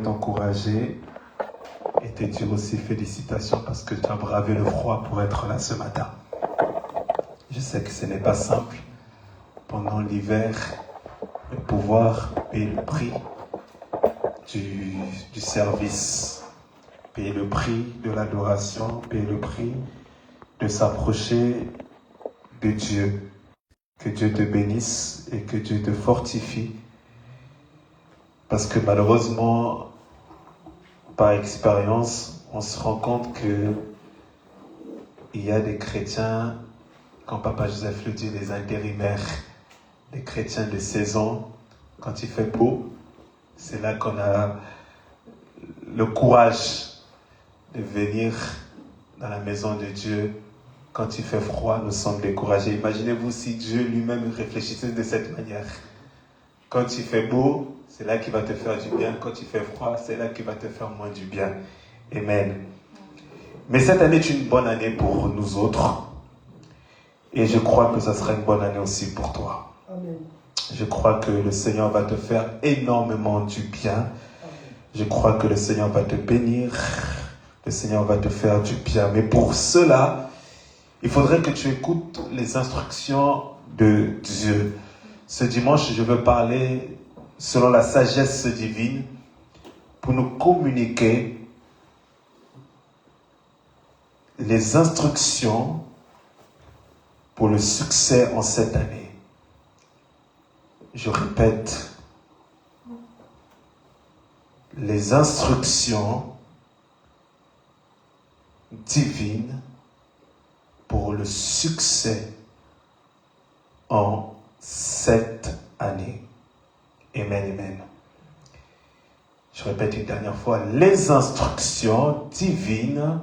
t'encourager et te dire aussi félicitations parce que tu as bravé le froid pour être là ce matin. Je sais que ce n'est pas simple pendant l'hiver de pouvoir payer le prix du service, payer le prix de l'adoration, payer le prix de s'approcher de Dieu. Que Dieu te bénisse et que Dieu te fortifie. Parce que malheureusement, par expérience, on se rend compte qu'il y a des chrétiens, quand Papa Joseph le dit, des intérimaires, des chrétiens de saison. Quand il fait beau, c'est là qu'on a le courage de venir dans la maison de Dieu. Quand il fait froid, nous sommes découragés. Imaginez-vous si Dieu lui-même réfléchissait de cette manière. Quand il fait beau, c'est là qu'il va te faire du bien. Quand il fait froid, c'est là qu'il va te faire moins du bien. Amen. Mais cette année est une bonne année pour nous autres. Et je crois que ça sera une bonne année aussi pour toi. Amen. Je crois que le Seigneur va te faire énormément du bien. Je crois que le Seigneur va te bénir. Le Seigneur va te faire du bien. Mais pour cela, il faudrait que tu écoutes les instructions de Dieu. Ce dimanche, je veux parler selon la sagesse divine pour nous communiquer les instructions pour le succès en cette année. Je répète, les instructions divines pour le succès en cette année. Amen, amen. Je répète une dernière fois, les instructions divines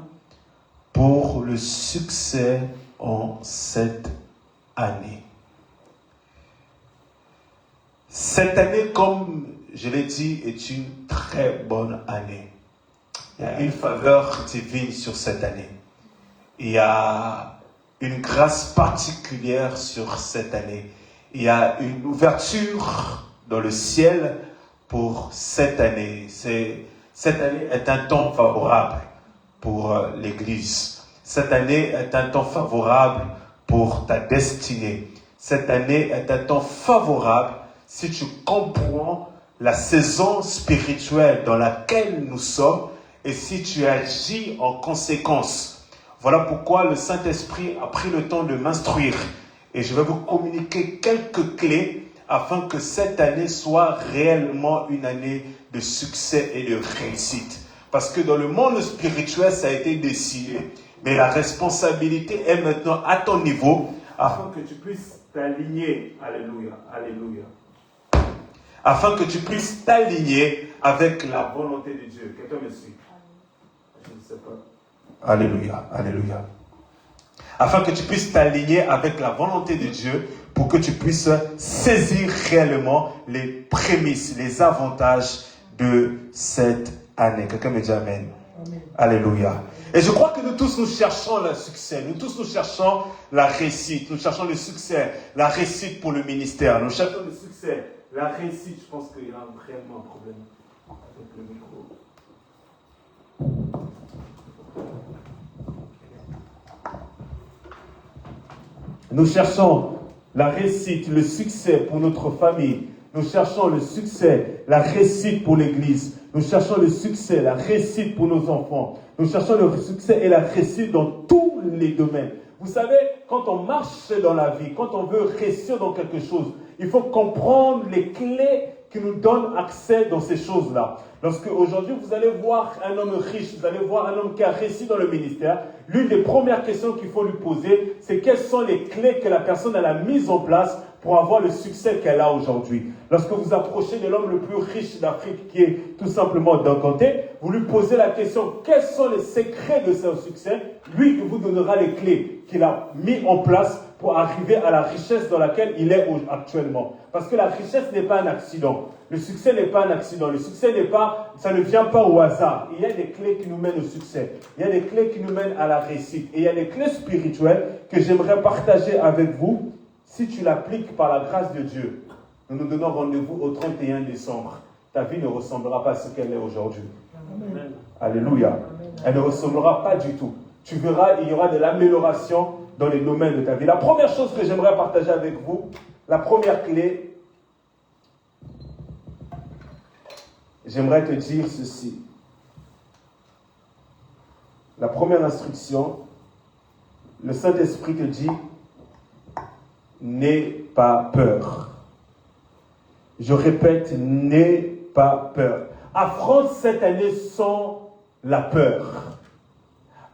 pour le succès en cette année. Cette année, comme je l'ai dit, est une très bonne année. Il y a une faveur divine sur cette année. Il y a une grâce particulière sur cette année. Il y a une ouverture dans le ciel pour cette année. Cette année est un temps favorable pour l'Église. Cette année est un temps favorable pour ta destinée. Cette année est un temps favorable si tu comprends la saison spirituelle dans laquelle nous sommes et si tu agis en conséquence. Voilà pourquoi le Saint-Esprit a pris le temps de m'instruire. Et je vais vous communiquer quelques clés afin que cette année soit réellement une année de succès et de réussite. Parce que dans le monde spirituel, ça a été décidé. Mais la responsabilité est maintenant à ton niveau afin que tu puisses t'aligner. Alléluia, alléluia. Afin que tu puisses t'aligner avec la volonté de Dieu. Quelqu'un me suit? Je ne sais pas. Alléluia, alléluia. Afin que tu puisses t'aligner avec la volonté de Dieu pour que tu puisses saisir réellement les prémices, les avantages de cette année. Quelqu'un me dit Amen. Amen. Alléluia. Et je crois que nous tous, nous cherchons le succès. Nous tous, nous cherchons la réussite. Nous cherchons le succès, la réussite pour le ministère. Nous cherchons le succès, la réussite. Je pense qu'il y a réellement un problème avec le micro. Nous cherchons la réussite, le succès pour notre famille. Nous cherchons le succès, la réussite pour l'Église. Nous cherchons le succès, la réussite pour nos enfants. Nous cherchons le succès et la réussite dans tous les domaines. Vous savez, quand on marche dans la vie, quand on veut réussir dans quelque chose, il faut comprendre les clés qui nous donnent accès dans ces choses-là. Lorsque aujourd'hui vous allez voir un homme riche, vous allez voir un homme qui a réussi dans le ministère, l'une des premières questions qu'il faut lui poser, c'est quelles sont les clés que la personne a mises en place pour avoir le succès qu'elle a aujourd'hui. Lorsque vous approchez de l'homme le plus riche d'Afrique, qui est tout simplement Dangote, vous lui posez la question, quels sont les secrets de ce succès? Lui, il vous donnera les clés qu'il a mis en place pour arriver à la richesse dans laquelle il est actuellement. Parce que la richesse n'est pas un accident. Le succès n'est pas un accident. Le succès n'est pas, ça ne vient pas au hasard. Il y a des clés qui nous mènent au succès. Il y a des clés qui nous mènent à la réussite. Et il y a des clés spirituelles que j'aimerais partager avec vous. Si tu l'appliques par la grâce de Dieu, nous nous donnons rendez-vous au 31 décembre. ta vie ne ressemblera pas à ce qu'elle est aujourd'hui. Amen. Alléluia. Amen. Elle ne ressemblera pas du tout. Tu verras, il y aura de l'amélioration dans les domaines de ta vie. La première chose que j'aimerais partager avec vous, la première clé, j'aimerais te dire ceci. La première instruction, le Saint-Esprit te dit, n'aie pas peur. Je répète, n'aie pas peur. Affronte cette année sans la peur.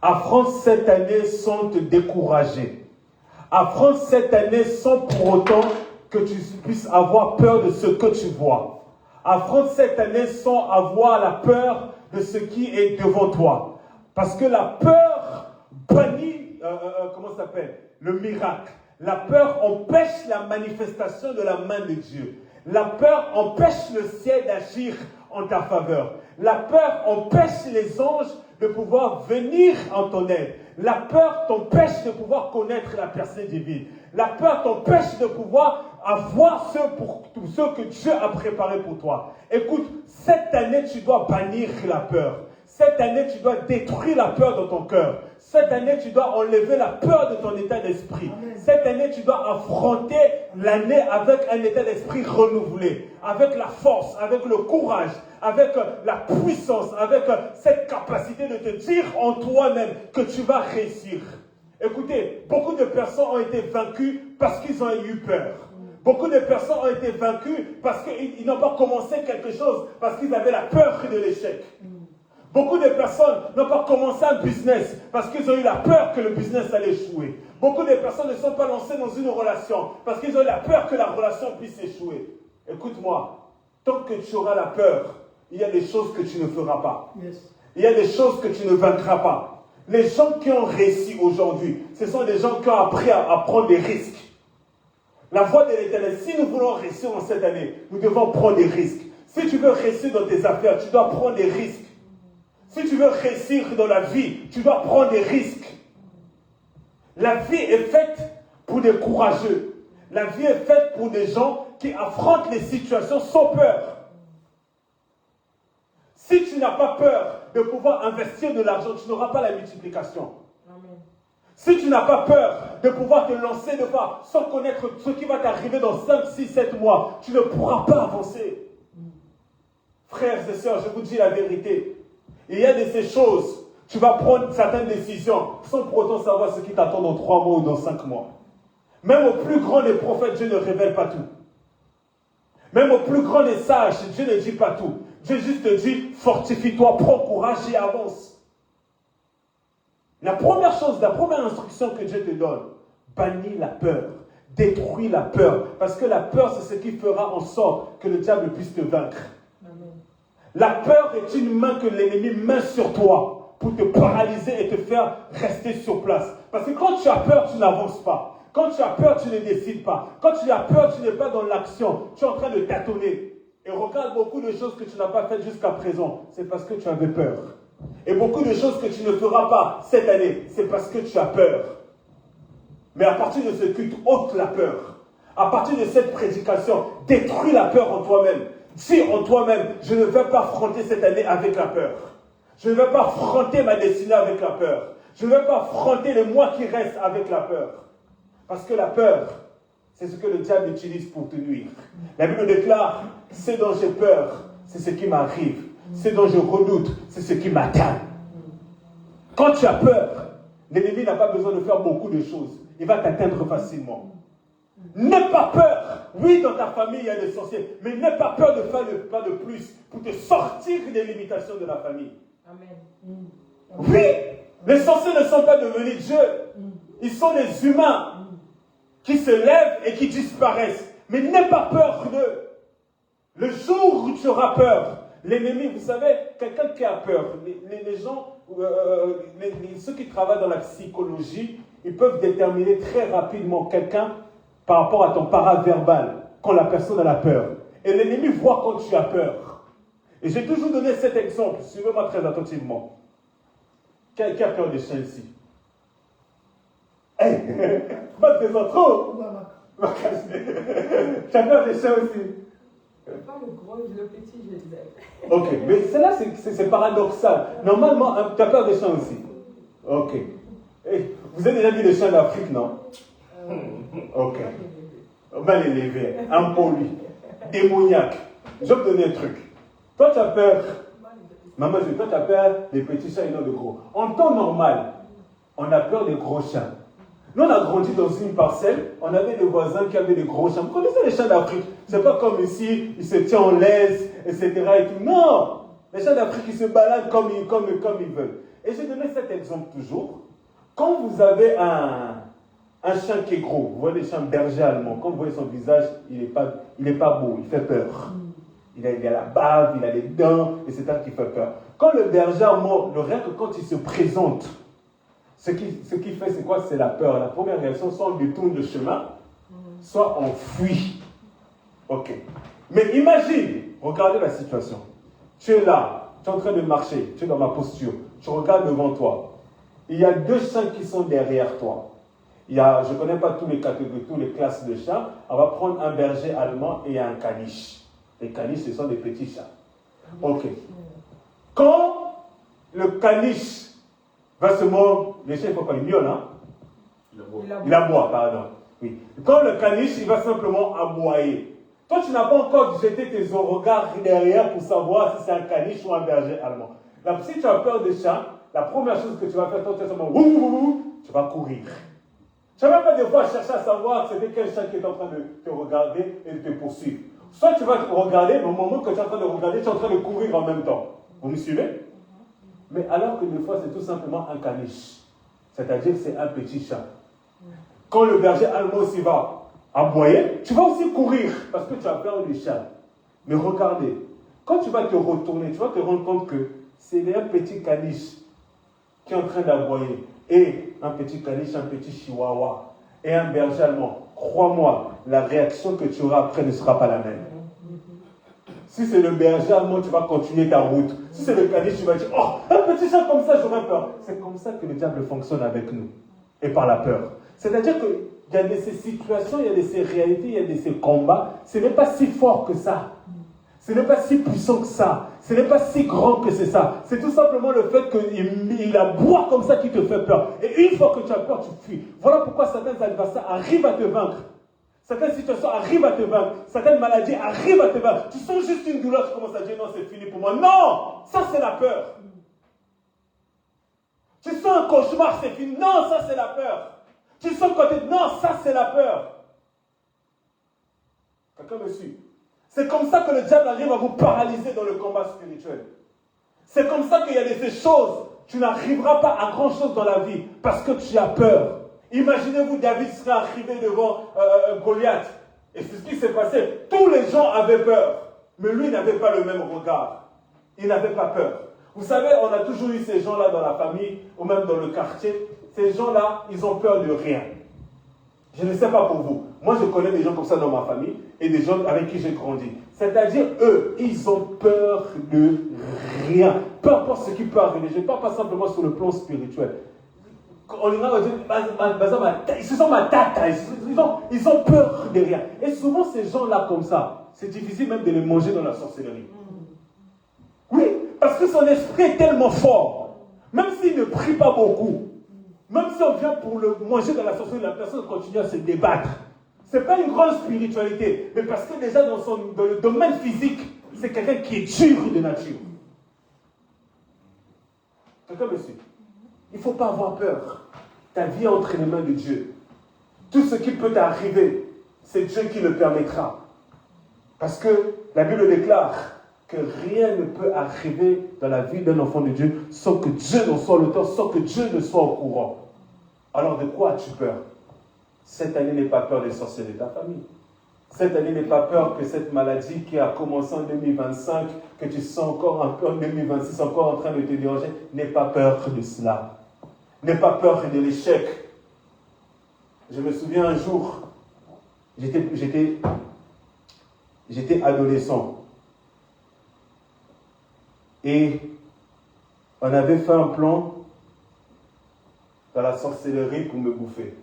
Affronte cette année sans te décourager. Affronte cette année sans pour autant que tu puisses avoir peur de ce que tu vois. Affronte cette année sans avoir la peur de ce qui est devant toi. Parce que la peur bannit, comment ça s'appelle? Le miracle. La peur empêche la manifestation de la main de Dieu. La peur empêche le ciel d'agir en ta faveur. La peur empêche les anges de pouvoir venir en ton aide. La peur t'empêche de pouvoir connaître la personne divine. La peur t'empêche de pouvoir avoir ce que Dieu a préparé pour toi. Écoute, cette année, tu dois bannir la peur. Cette année, tu dois détruire la peur dans ton cœur. Cette année, tu dois enlever la peur de ton état d'esprit. Amen. Cette année, tu dois affronter l'année avec un état d'esprit renouvelé, avec la force, avec le courage, avec la puissance, avec cette capacité de te dire en toi-même que tu vas réussir. Écoutez, beaucoup de personnes ont été vaincues parce qu'ils ont eu peur. Beaucoup de personnes ont été vaincues parce qu'ils n'ont pas commencé quelque chose, parce qu'ils avaient la peur de l'échec. Beaucoup de personnes n'ont pas commencé un business parce qu'ils ont eu la peur que le business allait échouer. Beaucoup de personnes ne sont pas lancées dans une relation parce qu'ils ont eu la peur que la relation puisse échouer. Écoute-moi, tant que tu auras la peur, il y a des choses que tu ne feras pas. Yes. Il y a des choses que tu ne vaincras pas. Les gens qui ont réussi aujourd'hui, ce sont des gens qui ont appris à prendre des risques. La voie de l'Éternel, si nous voulons réussir en cette année, nous devons prendre des risques. Si tu veux réussir dans tes affaires, tu dois prendre des risques. Si tu veux réussir dans la vie, tu dois prendre des risques. La vie est faite pour des courageux. La vie est faite pour des gens qui affrontent les situations sans peur. Si tu n'as pas peur de pouvoir investir de l'argent, tu n'auras pas la multiplication. Amen. Si tu n'as pas peur de pouvoir te lancer de pas sans connaître ce qui va t'arriver dans 5, 6, 7 mois, tu ne pourras pas avancer. Frères et sœurs, je vous dis la vérité. Il y a de ces choses, tu vas prendre certaines décisions sans pour autant savoir ce qui t'attend dans 3 mois ou dans 5 mois. Même au plus grand des prophètes, Dieu ne révèle pas tout. Même au plus grand des sages, Dieu ne dit pas tout. Dieu juste te dit, fortifie-toi, prends courage et avance. La première chose, la première instruction que Dieu te donne, bannis la peur, détruis la peur. Parce que la peur, c'est ce qui fera en sorte que le diable puisse te vaincre. La peur est une main que l'ennemi met sur toi pour te paralyser et te faire rester sur place. Parce que quand tu as peur, tu n'avances pas. Quand tu as peur, tu ne décides pas. Quand tu as peur, tu n'es pas dans l'action. Tu es en train de tâtonner. Et regarde beaucoup de choses que tu n'as pas faites jusqu'à présent. C'est parce que tu avais peur. Et beaucoup de choses que tu ne feras pas cette année, c'est parce que tu as peur. Mais à partir de ce culte, ôte la peur. À partir de cette prédication, détruis la peur en toi-même. Dis en toi-même, je ne vais pas affronter cette année avec la peur. Je ne vais pas affronter ma destinée avec la peur. Je ne vais pas affronter les mois qui restent avec la peur. Parce que la peur, c'est ce que le diable utilise pour te nuire. La Bible déclare, ce dont j'ai peur, c'est ce qui m'arrive. Ce dont je redoute, c'est ce qui m'atteint. Quand tu as peur, l'ennemi n'a pas besoin de faire beaucoup de choses. Il va t'atteindre facilement. N'aie pas peur. Oui, dans ta famille, il y a des sorciers. Mais n'aie pas peur de faire le pas de plus pour te sortir des limitations de la famille. Amen. Oui, les sorciers ne sont pas devenus Dieu. Ils sont des humains qui se lèvent et qui disparaissent. Mais n'aie pas peur d'eux. Le jour où tu auras peur, l'ennemi, vous savez, quelqu'un qui a peur, les gens, ceux qui travaillent dans la psychologie, ils peuvent déterminer très rapidement quelqu'un par rapport à ton paraverbal, quand la personne a la peur. Et l'ennemi voit quand tu as peur. Et j'ai toujours donné cet exemple, suivez-moi très attentivement. Qui a peur des chiens ici? Hey, pas des autres. Tu as peur des chiens aussi. Pas le gros, le petit, je les aime. Ok, mais cela c'est paradoxal. Normalement, tu as peur des chiens aussi. Ok. Et vous avez déjà vu les chiens d'Afrique, non? Ok. Mal élevé, impoli, démoniaque. Je vais te donner un truc. Toi, tu as peur. Maman, toi, tu as peur des petits chats et non de gros. En temps normal, on a peur des gros chiens. Nous, on a grandi dans une parcelle, on avait des voisins qui avaient des gros chiens. Vous connaissez les chiens d'Afrique? C'est pas comme ici, ils se tiennent en laisse, etc. Et tout. Non! Les chiens d'Afrique, ils se baladent comme ils veulent. Et j'ai donné cet exemple toujours. Quand vous avez un chien qui est gros, vous voyez les chiens bergers allemands, quand vous voyez son visage, il n'est pas beau, il fait peur. Il a la bave, il a les dents, etc. qui fait peur. Quand le berger allemand, rien que quand il se présente, ce qu'il fait, c'est quoi? C'est la peur. La première réaction, soit on détourne le chemin, soit on fuit. Ok. Mais imagine, regardez la situation. Tu es là, tu es en train de marcher, tu es dans ma posture, tu regardes devant toi. Il y a 2 chiens qui sont derrière toi. Je ne connais pas toutes les catégories, toutes les classes de chats. On va prendre un berger allemand et un caniche. Les caniches, ce sont des petits chats. Ok. Quand le caniche va se mordre, les chiens, il faut pas, il miaule, hein? Il aboie, pardon. Oui. Quand le caniche, il va simplement aboyer. Toi, tu n'as pas encore jeté tes regards derrière pour savoir si c'est un caniche ou un berger allemand. Donc, si tu as peur des chats, la première chose que tu vas faire, toi, tu vas simplement, tu vas courir. Tu ne vas pas des fois chercher à savoir c'était quel chat qui est en train de te regarder et de te poursuivre. Soit tu vas te regarder, mais au moment que tu es en train de regarder, tu es en train de courir en même temps. Vous me suivez? Mais alors que des fois, c'est tout simplement un caniche. C'est-à-dire que c'est un petit chat. Quand le berger allemand aussi va aboyer, tu vas aussi courir parce que tu as peur des chats. Mais regardez, quand tu vas te retourner, tu vas te rendre compte que c'est un petit caniche qui est en train d'aboyer. Et un petit caniche, un petit chihuahua et un berger allemand. Crois-moi, la réaction que tu auras après ne sera pas la même. Si c'est le berger allemand, tu vas continuer ta route. Si c'est le caniche, tu vas dire, oh, un petit chat comme ça, j'aurais peur. C'est comme ça que le diable fonctionne avec nous. Et par la peur. C'est-à-dire qu'il y a de ces situations, il y a de ces réalités, il y a de ces combats. Ce n'est pas si fort que ça. Ce n'est pas si puissant que ça. Ce n'est pas si grand que c'est ça. C'est tout simplement le fait qu'il aboie comme ça qui te fait peur. Et une fois que tu as peur, tu fuis. Voilà pourquoi certains adversaires arrivent à te vaincre. Certaines situations arrivent à te vaincre. Certaines maladies arrivent à te vaincre. Tu sens juste une douleur, tu commences à dire non, c'est fini pour moi. Non! Ça, c'est la peur. Tu sens un cauchemar, c'est fini. Non, ça, c'est la peur. Tu sens côté. Non, ça, c'est la peur. Quelqu'un me suit? C'est comme ça que le diable arrive à vous paralyser dans le combat spirituel. C'est comme ça qu'il y a des choses. Tu n'arriveras pas à grand chose dans la vie parce que tu as peur. Imaginez-vous, David serait arrivé devant Goliath. Et c'est ce qui s'est passé. Tous les gens avaient peur. Mais lui n'avait pas le même regard. Il n'avait pas peur. Vous savez, on a toujours eu ces gens-là dans la famille ou même dans le quartier. Ces gens-là, ils ont peur de rien. Je ne sais pas pour vous. Moi, je connais des gens comme ça dans ma famille et des gens avec qui j'ai grandi. C'est-à-dire, eux, ils ont peur de rien. Peu importe ce qui peut arriver. Je ne parle pas simplement sur le plan spirituel. On va dire, ils se sont ma tata. Ils ont peur de rien. Et souvent, ces gens-là comme ça, c'est difficile même de les manger dans la sorcellerie. Oui, parce que son esprit est tellement fort. Même s'il ne prie pas beaucoup, même si on vient pour le manger dans la sorcellerie, la personne continue à se débattre. Ce n'est pas une grande spiritualité, mais parce que déjà dans le domaine physique, c'est quelqu'un qui est dur de nature. Quelqu'un me suit? Il ne faut pas avoir peur. Ta vie est entre les mains de Dieu. Tout ce qui peut t'arriver, c'est Dieu qui le permettra. Parce que la Bible déclare que rien ne peut arriver dans la vie d'un enfant de Dieu sans que Dieu n'en soit l'auteur, sans que Dieu ne soit au courant. Alors de quoi as-tu peur? Cette année n'est pas peur des sorciers de ta famille. Cette année n'est pas peur que cette maladie qui a commencé en 2025, que tu sens encore un peu en 2026, encore en train de te déranger, n'aie pas peur de cela. N'aie pas peur de l'échec. Je me souviens un jour, j'étais adolescent. Et on avait fait un plan dans la sorcellerie pour me bouffer.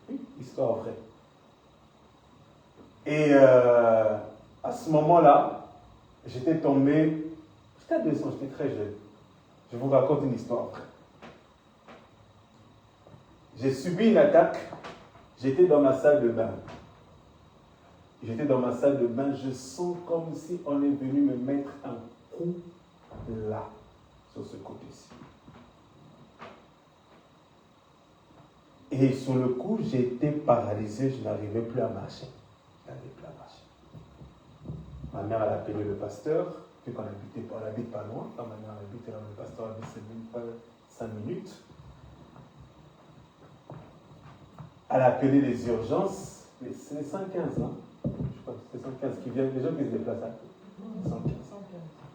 Oui, histoire vraie. Et à ce moment-là, j'étais tombé, j'étais adolescent, j'étais très jeune. Je vous raconte une histoire après. J'ai subi une attaque, j'étais dans ma salle de bain. J'étais dans ma salle de bain, je sens comme si on est venu me mettre un coup là, sur ce côté-ci. Et sur le coup, j'étais paralysé, je n'arrivais plus à marcher. Ma mère, elle a appelé le pasteur, vu qu'on habite pas loin. Quand ma mère habite là, le pasteur habite, c'est même pas 5 minutes. Elle a appelé les urgences, c'est les 115, hein? Je crois que c'est 115 qui viennent, les gens qui se déplacent à 115.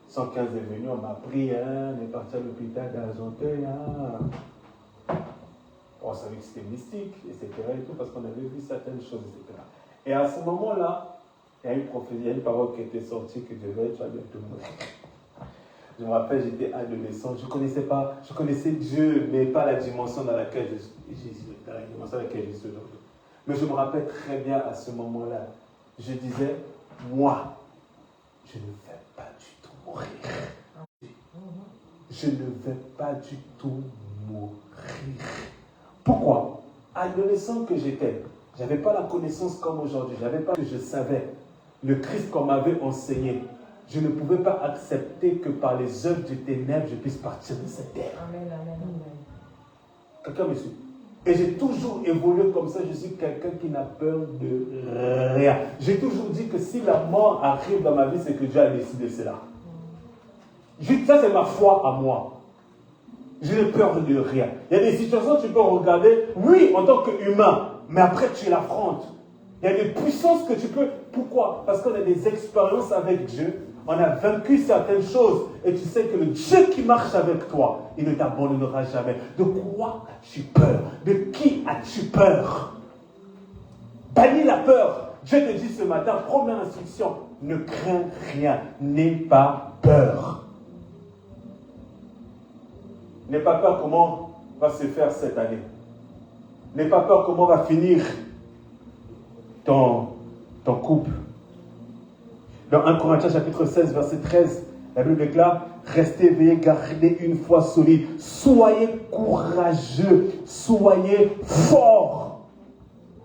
115 est venu, on m'a pris, hein, on est parti à l'hôpital d'Argenteuil. Hein. On savait que c'était mystique, etc. Et tout, parce qu'on avait vu certaines choses, etc. Et à ce moment-là, il y a une prophétie, il y a une parole qui était sortie que tu vas bientôt mourir. Je me rappelle, j'étais adolescent, je connaissais Dieu, mais pas la dimension dans laquelle je suis aujourd'hui. Mais je me rappelle très bien à ce moment-là, je disais, moi, je ne vais pas du tout mourir. Je ne vais pas du tout mourir. Pourquoi? Adolescent que j'étais, je n'avais pas la connaissance comme aujourd'hui, je n'avais pas que je savais. Le Christ qu'on m'avait enseigné, je ne pouvais pas accepter que par les œuvres du ténèbre, je puisse partir de cette terre. Amen, amen, amen. Quelqu'un me suit. Et j'ai toujours évolué comme ça, je suis quelqu'un qui n'a peur de rien. J'ai toujours dit que si la mort arrive dans ma vie, c'est que Dieu a décidé cela. Ça, c'est ma foi à moi. Je n'ai peur de rien. Il y a des situations que tu peux regarder, oui, en tant qu'humain, mais après tu l'affrontes. Il y a des puissances que tu peux. Pourquoi? Parce qu'on a des expériences avec Dieu. On a vaincu certaines choses. Et tu sais que le Dieu qui marche avec toi, il ne t'abandonnera jamais. De quoi as-tu peur? De qui as-tu peur? Bannis la peur. Dieu te dit ce matin, première instruction, ne crains rien. N'aie pas peur. N'aie pas peur comment va se faire cette année. N'aie pas peur comment va finir ton couple. Dans 1 Corinthiens chapitre 16, verset 13, la Bible déclare, restez éveillés, gardez une foi solide, soyez courageux, soyez forts.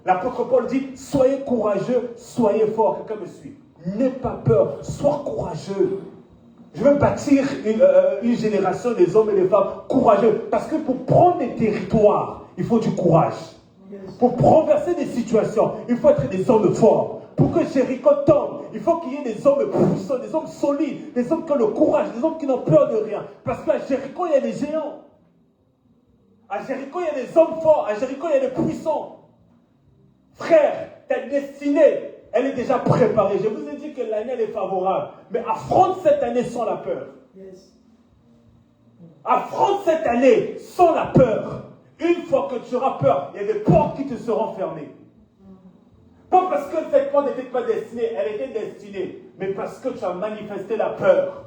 L'apôtre Paul dit, soyez courageux, soyez forts. Quelqu'un me suit. N'aie pas peur, sois courageux. Je veux bâtir une génération des hommes et des femmes courageux. Parce que pour prendre des territoires, il faut du courage. Pour renverser des situations, il faut être des hommes forts. Pour que Jéricho tombe, il faut qu'il y ait des hommes puissants, des hommes solides, des hommes qui ont le courage, des hommes qui n'ont peur de rien. Parce qu'à Jéricho, il y a des géants. À Jéricho, il y a des hommes forts. À Jéricho, il y a des puissants. Frère, ta destinée, elle est déjà préparée. Je vous ai dit que l'année, elle est favorable. Mais affronte cette année sans la peur. Affronte cette année sans la peur. Une fois que tu auras peur, il y a des portes qui te seront fermées. Pas parce que cette porte n'était pas destinée, elle était destinée, mais parce que tu as manifesté la peur.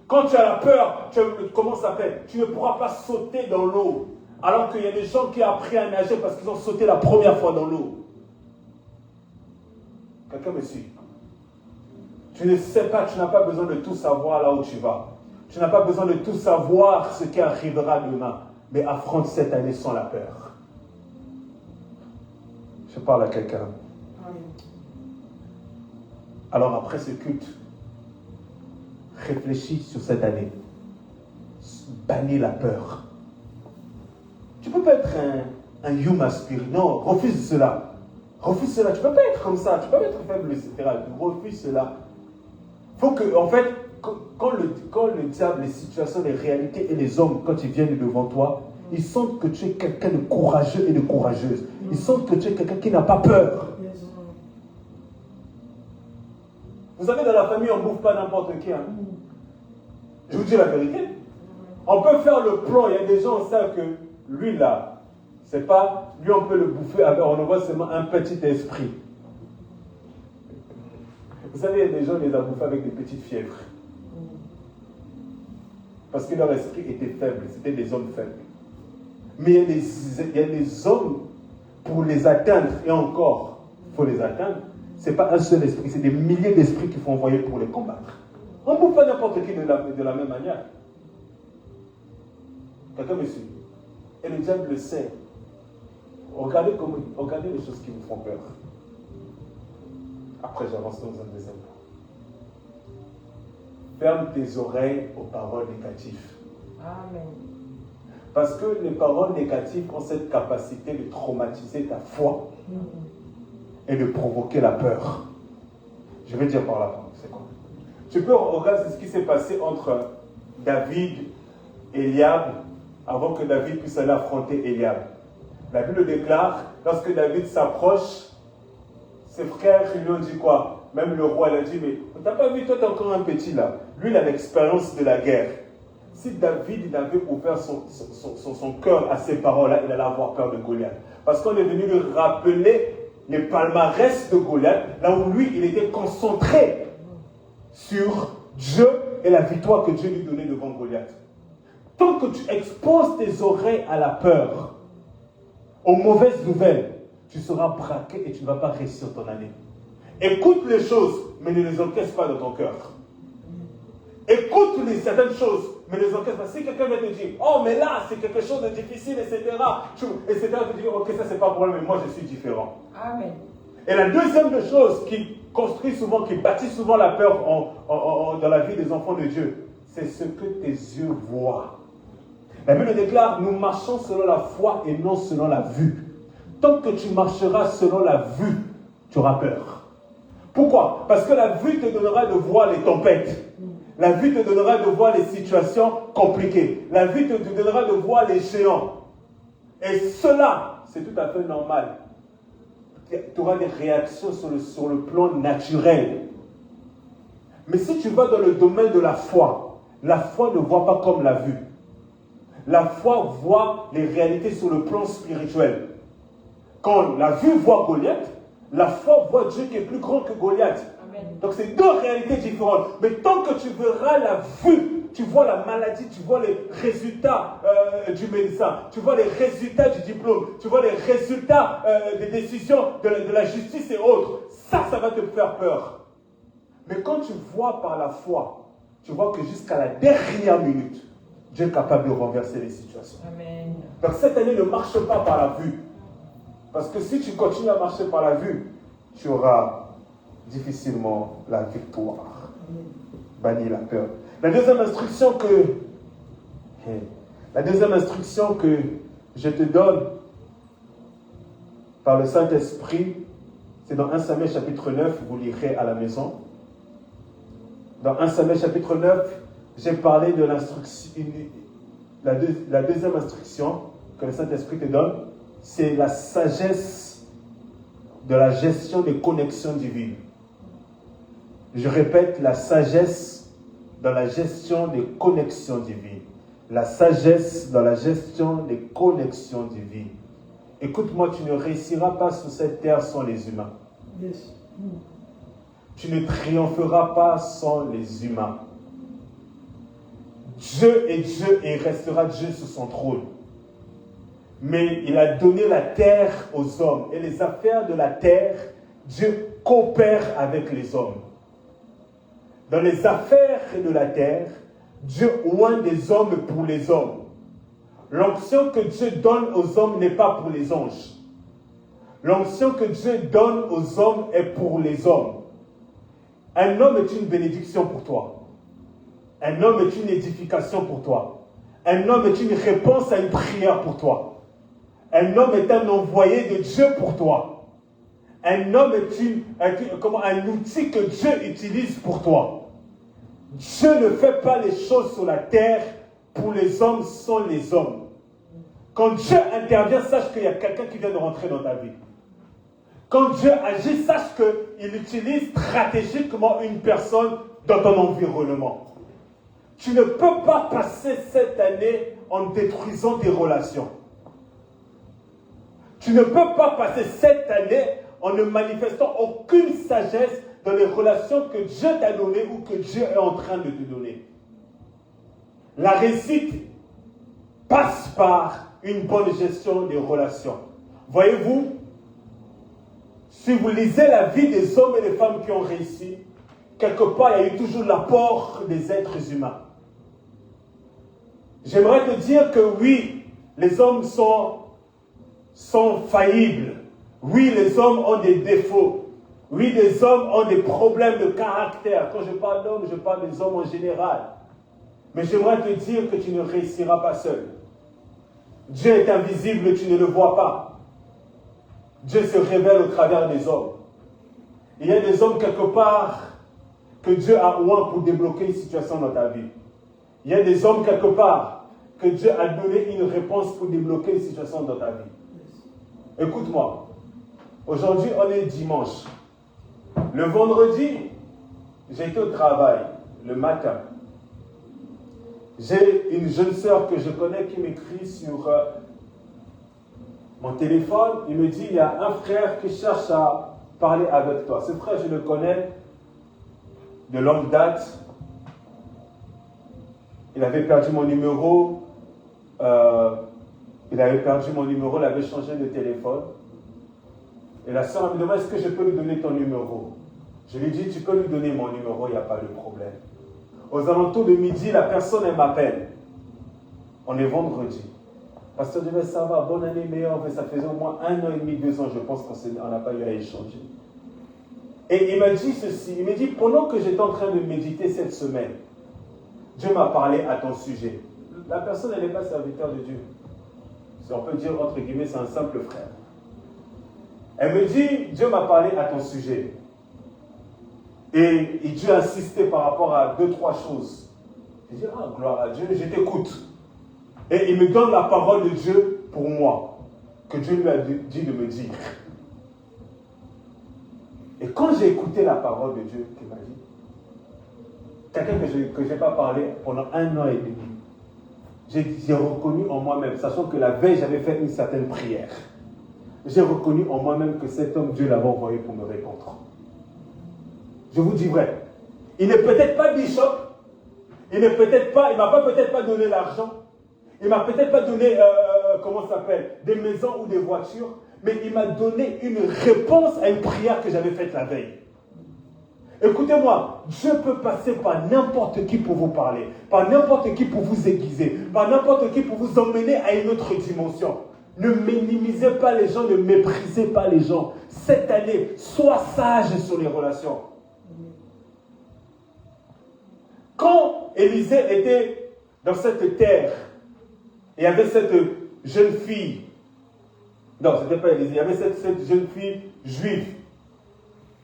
Quand tu as la peur, comment ça s'appelle? Tu ne pourras pas sauter dans l'eau. Alors qu'il y a des gens qui ont appris à nager parce qu'ils ont sauté la première fois dans l'eau. Quelqu'un me suit? Tu ne sais pas, tu n'as pas besoin de tout savoir là où tu vas. Tu n'as pas besoin de tout savoir ce qui arrivera demain. Mais affronte cette année sans la peur. Je parle à quelqu'un. Alors après ce culte, réfléchis sur cette année. Bannis la peur. Tu ne peux pas être un Yuma spirit. Non, refuse cela. Refuse cela. Tu ne peux pas être comme ça. Tu ne peux pas être faible, etc. Refuse cela. Il faut que, en fait, quand le diable, les situations, les réalités et les hommes, quand ils viennent devant toi, ils sentent que tu es quelqu'un de courageux et de courageuse. Ils sentent que tu es quelqu'un qui n'a pas peur. Vous savez, dans la famille, on ne bouffe pas n'importe qui. Hein. Je vous dis la vérité. On peut faire le plan. Il y a des gens qui savent que lui, là, c'est pas... Lui, on peut le bouffer avec... On envoie seulement un petit esprit. Vous savez, il y a des gens qui les ont bouffés avec des petites fièvres. Parce que leur esprit était faible. C'était des hommes faibles. Mais il y a des hommes, pour les atteindre, et encore, il faut les atteindre, Ce n'est pas un seul esprit, c'est des milliers d'esprits qu'il faut envoyer pour les combattre. On ne peut pas n'importe qui de la même manière. Quelqu'un me suit. Et le diable le sait. Regardez les choses qui vous font peur. Après, j'avance dans un deuxième point. Ferme tes oreilles aux paroles négatives. Amen. Parce que les paroles négatives ont cette capacité de traumatiser ta foi et de provoquer la peur. Je vais dire par là, c'est quoi? Tu peux regarder ce qui s'est passé entre David et Eliab avant que David puisse aller affronter Eliab. La Bible déclare, lorsque David s'approche, ses frères lui ont dit quoi? Même le roi lui a dit, mais t'as pas vu, toi t'es encore un petit là. Lui il a l'expérience de la guerre. Si David il avait ouvert son cœur à ces paroles-là, il allait avoir peur de Goliath. Parce qu'on est venu lui rappeler les palmarès de Goliath, là où lui il était concentré sur Dieu et la victoire que Dieu lui donnait devant Goliath. Tant que tu exposes tes oreilles à la peur, aux mauvaises nouvelles, tu seras braqué et tu ne vas pas réussir ton année. Écoute les choses, mais ne les encaisse pas dans ton cœur. Écoute certaines choses, mais ne les encaisse pas. Si quelqu'un vient te dire, oh mais là c'est quelque chose de difficile, etc. Tu dis, ok, ça c'est pas pour moi, mais moi je suis différent. Amen. Et la deuxième des choses qui construit souvent, qui bâtit souvent la peur dans la vie des enfants de Dieu, c'est ce que tes yeux voient. La Bible déclare, nous marchons selon la foi et non selon la vue. Tant que tu marcheras selon la vue, tu auras peur. Pourquoi? Parce que la vue te donnera de voir les tempêtes. La vue te donnera de voir les situations compliquées. La vue te donnera de voir les géants. Et cela, c'est tout à fait normal. Tu auras des réactions sur le plan naturel. Mais si tu vas dans le domaine de la foi ne voit pas comme la vue. La foi voit les réalités sur le plan spirituel. Quand la vue voit Goliath, la foi voit Dieu qui est plus grand que Goliath. Amen. Donc c'est deux réalités différentes. Mais tant que tu verras la vue, tu vois la maladie, tu vois les résultats du médecin, tu vois les résultats du diplôme, tu vois les résultats des décisions de la justice et autres, ça va te faire peur. Mais quand tu vois par la foi, tu vois que jusqu'à la dernière minute, Dieu est capable de renverser les situations. Amen. Donc cette année, ne marche pas par la vue. Parce que si tu continues à marcher par la vue, tu auras difficilement la victoire. Bannis la peur. La deuxième instruction que je te donne par le Saint-Esprit, c'est dans 1 Samuel chapitre 9, vous lirez à la maison. Dans 1 Samuel chapitre 9, j'ai parlé de l'instruction. La deuxième instruction que le Saint-Esprit te donne, c'est la sagesse de la gestion des connexions divines. Je répète, la sagesse dans la gestion des connexions divines. La sagesse dans la gestion des connexions divines. Écoute-moi, tu ne réussiras pas sur cette terre sans les humains. Yes. Tu ne triompheras pas sans les humains. Dieu est Dieu et il restera Dieu sur son trône. Mais il a donné la terre aux hommes. Et les affaires de la terre, Dieu coopère avec les hommes. Dans les affaires de la terre, Dieu oint des hommes pour les hommes. L'onction que Dieu donne aux hommes n'est pas pour les anges. L'onction que Dieu donne aux hommes est pour les hommes. Un homme est une bénédiction pour toi. Un homme est une édification pour toi. Un homme est une réponse à une prière pour toi. Un homme est un envoyé de Dieu pour toi. Un homme est un outil que Dieu utilise pour toi. Dieu ne fait pas les choses sur la terre pour les hommes sans les hommes. Quand Dieu intervient, sache qu'il y a quelqu'un qui vient de rentrer dans ta vie. Quand Dieu agit, sache qu'il utilise stratégiquement une personne dans ton environnement. Tu ne peux pas passer cette année en détruisant tes relations. Tu ne peux pas passer cette année en ne manifestant aucune sagesse dans les relations que Dieu t'a données ou que Dieu est en train de te donner. La réussite passe par une bonne gestion des relations. Voyez-vous, Si vous lisez la vie des hommes et des femmes qui ont réussi, quelque part, il y a eu toujours l'apport des êtres humains. J'aimerais te dire que oui, les hommes sont faillibles. Oui, les hommes ont des défauts. Oui, les hommes ont des problèmes de caractère. Quand je parle d'hommes, je parle des hommes en général. Mais j'aimerais te dire que tu ne réussiras pas seul. Dieu est invisible, tu ne le vois pas. Dieu se révèle au travers des hommes. Il y a des hommes quelque part que Dieu a oint pour débloquer une situation dans ta vie. Il y a des hommes quelque part que Dieu a donné une réponse pour débloquer une situation dans ta vie. Écoute-moi. Aujourd'hui, on est dimanche. Le vendredi, j'ai été au travail le matin. J'ai une jeune sœur que je connais qui m'écrit sur mon téléphone. Il me dit, il y a un frère qui cherche à parler avec toi. Ce frère, je le connais de longue date. Il avait perdu mon numéro. Il avait changé de téléphone. Et la sœur me demande, est-ce que je peux lui donner ton numéro? Je lui dis, tu peux lui donner mon numéro, il n'y a pas de problème. Aux alentours de midi, la personne, elle m'appelle. On est vendredi. Pasteur Dieu, ça va, bonne année, meilleure. Mais ça faisait au moins 1 an et demi, 2 ans, je pense qu'on n'a pas eu à échanger. Et il m'a dit ceci, il m'a dit, pendant que j'étais en train de méditer cette semaine, Dieu m'a parlé à ton sujet. La personne, elle n'est pas serviteur de Dieu. Si on peut dire, entre guillemets, c'est un simple frère. Elle me dit, Dieu m'a parlé à ton sujet. Et Dieu a insisté par rapport à 2-3 choses. Je dis, ah, gloire à Dieu, je t'écoute. Et il me donne la parole de Dieu pour moi, que Dieu lui a dit de me dire. Et quand j'ai écouté la parole de Dieu qu'il m'a dit, quelqu'un que je n'ai pas parlé pendant 1 an et demi, j'ai reconnu en moi-même, sachant que la veille, j'avais fait une certaine prière. J'ai reconnu en moi-même que cet homme, Dieu l'avait envoyé pour me répondre. Je vous dis vrai. Il n'est peut-être pas bishop. Il ne m'a peut-être pas donné l'argent. Il ne m'a peut-être pas donné, des maisons ou des voitures. Mais il m'a donné une réponse à une prière que j'avais faite la veille. Écoutez-moi, Dieu peut passer par n'importe qui pour vous parler, par n'importe qui pour vous aiguiser, par n'importe qui pour vous emmener à une autre dimension. Ne minimisez pas les gens, ne méprisez pas les gens. Cette année, sois sage sur les relations. Quand Élisée était dans cette terre, il y avait cette jeune fille, non, ce n'était pas Élisée, il y avait cette jeune fille juive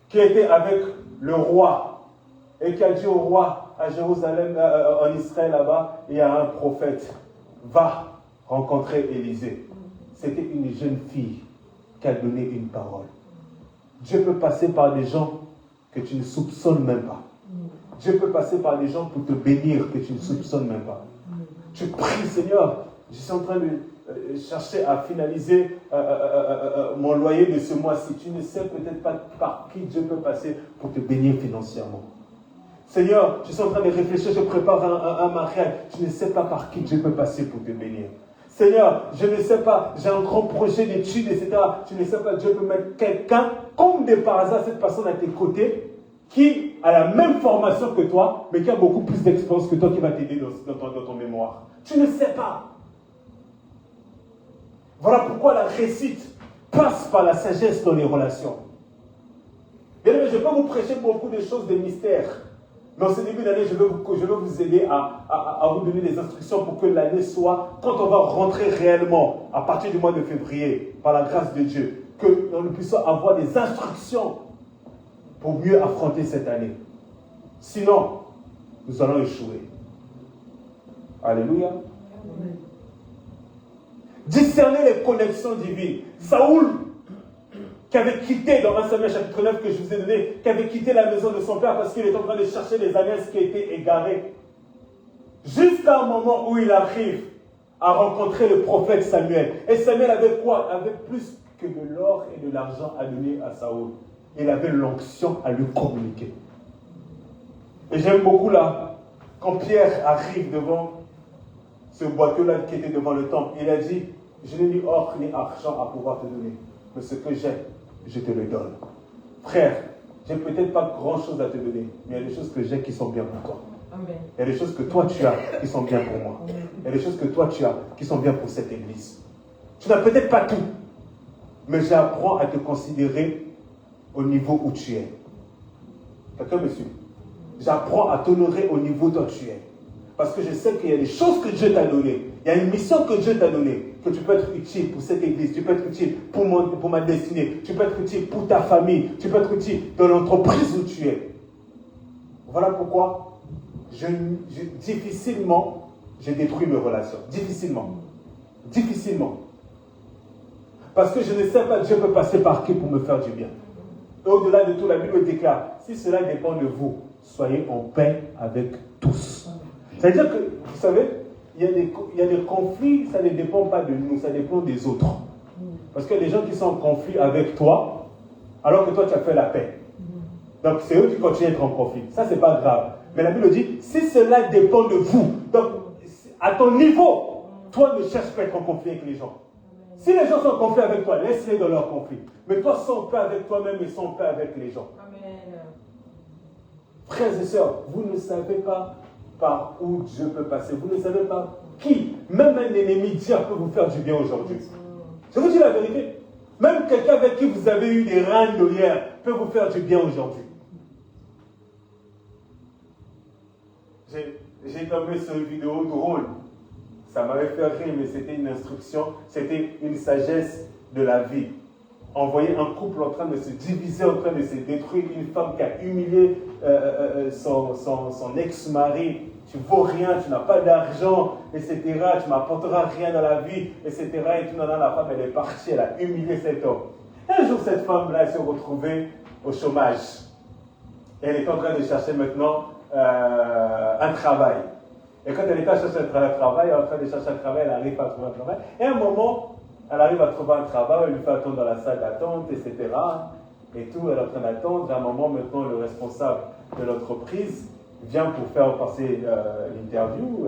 qui était avec le roi et qui a dit au roi à Jérusalem, en Israël là-bas, il y a un prophète, va rencontrer Élisée. C'était une jeune fille qui a donné une parole. Dieu peut passer par des gens que tu ne soupçonnes même pas. Dieu peut passer par des gens pour te bénir que tu ne soupçonnes même pas. Tu pries, Seigneur, je suis en train de chercher à finaliser mon loyer de ce mois-ci. Tu ne sais peut-être pas par qui Dieu peut passer pour te bénir financièrement. Seigneur, je suis en train de réfléchir, je prépare un mariage. Tu ne sais pas par qui Dieu peut passer pour te bénir. Seigneur, je ne sais pas, j'ai un grand projet d'études, etc. Tu ne sais pas, Dieu peut mettre quelqu'un, comme de par hasard, cette personne à tes côtés, qui a la même formation que toi, mais qui a beaucoup plus d'expérience que toi, qui va t'aider dans ton mémoire. Tu ne sais pas. Voilà pourquoi la réussite passe par la sagesse dans les relations. Bien aimé, je peux vous prêcher beaucoup de choses, des mystères. Mais en ce début d'année, je vais vous aider à vous donner des instructions pour que l'année soit, quand on va rentrer réellement, à partir du mois de février, par la grâce de Dieu, que nous puissions avoir des instructions pour mieux affronter cette année. Sinon, nous allons échouer. Alléluia. Amen. Discerner les connexions divines. Saoul, qui avait quitté, dans 1 Samuel chapitre 9 que je vous ai donné, qui avait quitté la maison de son père parce qu'il était en train de chercher les ânesse qui étaient égarées. Jusqu'à un moment où il arrive à rencontrer le prophète Samuel. Et Samuel avait quoi? Avait plus que de l'or et de l'argent à donner à Saoul. Il avait l'onction à lui communiquer. Et j'aime beaucoup là, quand Pierre arrive devant ce boiteux-là qui était devant le temple, il a dit, je n'ai ni or ni argent à pouvoir te donner, mais ce que j'ai, je te le donne. Frère, j'ai peut-être pas grand-chose à te donner, mais il y a des choses que j'ai qui sont bien pour toi. Amen. Il y a des choses que toi tu as qui sont bien pour moi. Il y a des choses que toi tu as qui sont bien pour cette église. Tu n'as peut-être pas tout, mais j'apprends à te considérer au niveau où tu es. Quelqu'un me suit? J'apprends à t'honorer au niveau où tu es. Parce que je sais qu'il y a des choses que Dieu t'a données. Il y a une mission que Dieu t'a donnée. Que tu peux être utile pour cette église. Tu peux être utile pour ma destinée. Tu peux être utile pour ta famille. Tu peux être utile dans l'entreprise où tu es. Voilà pourquoi difficilement, je détruis mes relations. Difficilement. Difficilement. Parce que je ne sais pas Dieu peut passer par qui pour me faire du bien. Et au-delà de tout, la Bible déclare, si cela dépend de vous, soyez en paix avec tous. C'est-à-dire que, vous savez, il y a des conflits, ça ne dépend pas de nous, ça dépend des autres. Parce qu'il y a des gens qui sont en conflit avec toi, alors que toi tu as fait la paix. Donc c'est eux qui continuent à être en conflit. Ça, c'est pas grave. Mais la Bible dit, si cela dépend de vous, donc à ton niveau, toi ne cherche pas à être en conflit avec les gens. Si les gens sont en conflit avec toi, laisse-les dans leur conflit. Mais toi, sois en paix avec toi-même et sois en paix avec les gens. Amen. Frères et sœurs, vous ne savez pas par où Dieu peut passer. Vous ne savez pas qui, même un ennemi dire peut vous faire du bien aujourd'hui. Je vous dis la vérité. Même quelqu'un avec qui vous avez eu des reins de hier peut vous faire du bien aujourd'hui. J'ai tombé sur une vidéo drôle. Ça m'avait fait rire, mais c'était une instruction, c'était une sagesse de la vie. On voyait un couple en train de se diviser, en train de se détruire, une femme qui a humilié son ex-mari. Tu ne vaux rien, tu n'as pas d'argent, etc. Tu ne m'apporteras rien dans la vie, etc. Et tout, la femme, elle est partie, elle a humilié cet homme. Un jour, cette femme-là, elle s'est retrouvée au chômage. Et elle est en train de chercher maintenant un travail. Et quand elle était à chercher un travail, elle arrive à trouver un travail. Et à un moment, elle arrive à trouver un travail, elle lui fait attendre dans la salle d'attente, etc. Et tout, elle est en train d'attendre. À un moment, maintenant, le responsable de l'entreprise vient pour faire passer l'interview,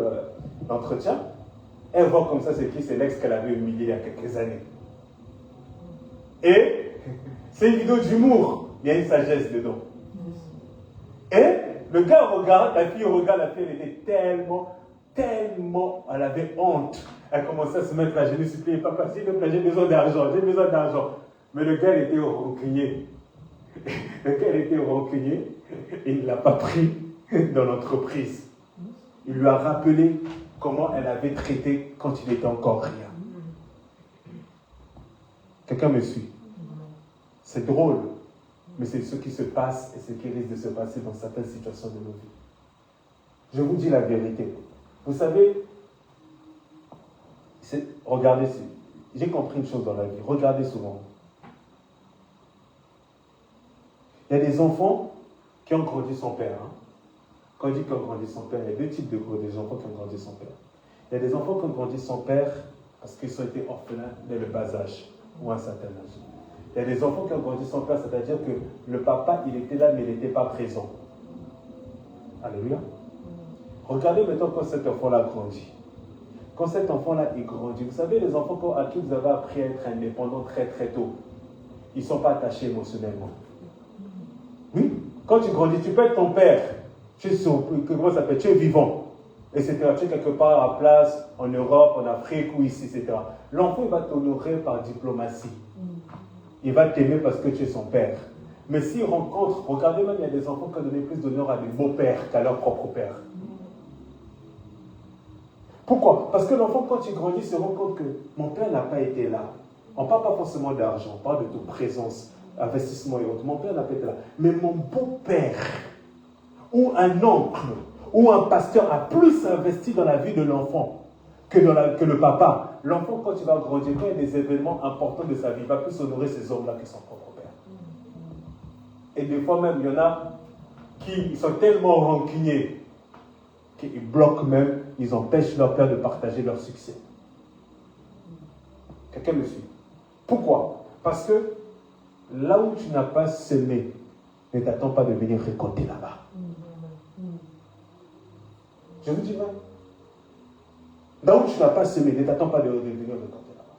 l'entretien. Elle voit comme ça, c'est qui? C'est l'ex qu'elle avait humilié il y a quelques années. Et c'est une vidéo d'humour. Il y a une sagesse dedans. Et le gars regarde, la fille regarde, elle était tellement, elle avait honte. Elle commençait à se mettre à genoux, supplier, papa, s'il te plaît, j'ai besoin d'argent. Mais le gars, il était rancunier. Et il ne l'a pas pris dans l'entreprise. Il lui a rappelé comment elle avait traité quand il était encore rien. Quelqu'un me suit? C'est drôle. Mais c'est ce qui se passe et ce qui risque de se passer dans certaines situations de nos vies. Je vous dis la vérité. Vous savez, regardez, j'ai compris une chose dans la vie. Regardez souvent. Il y a des enfants qui ont grandi sans père. Hein. Quand je dis qu'ils ont grandi sans père, il y a deux types des enfants qui ont grandi sans père. Il y a des enfants qui ont grandi sans père parce qu'ils ont été orphelins dès le bas âge ou à un certain âge. Il y a des enfants qui ont grandi sans père, c'est-à-dire que le papa, il était là, mais il n'était pas présent. Alléluia. Regardez maintenant quand cet enfant-là grandit. Quand cet enfant-là, il grandit, vous savez, les enfants à qui vous avez appris à être indépendants très très tôt, ils ne sont pas attachés émotionnellement. Oui, quand tu grandis, tu peux être ton père. Tu es vivant, etc. Tu es quelque part à place, en Europe, en Afrique ou ici, etc. L'enfant, il va t'honorer par diplomatie. Il va t'aimer parce que tu es son père. Mais s'il rencontre, regardez même, il y a des enfants qui ont donné plus d'honneur à des beaux-pères qu'à leur propre père. Pourquoi? Parce que l'enfant, quand il grandit, se rend compte que mon père n'a pas été là. On ne parle pas forcément d'argent, on parle de présence, investissement et autres. Mon père n'a pas été là. Mais mon beau-père, ou un oncle, ou un pasteur a plus investi dans la vie de l'enfant que le papa. L'enfant, quand il va grandir, quand il y a des événements importants de sa vie, il va plus honorer ces hommes-là que son propre père. Et des fois même, il y en a qui sont tellement rancuniers qu'ils bloquent même, ils empêchent leur père de partager leur succès. Quelqu'un me suit? Pourquoi? Parce que là où tu n'as pas semé, ne t'attends pas de venir récolter là-bas. Je vous dis même. Là où tu n'as pas semé, ne t'attends pas de venir récolter là-bas.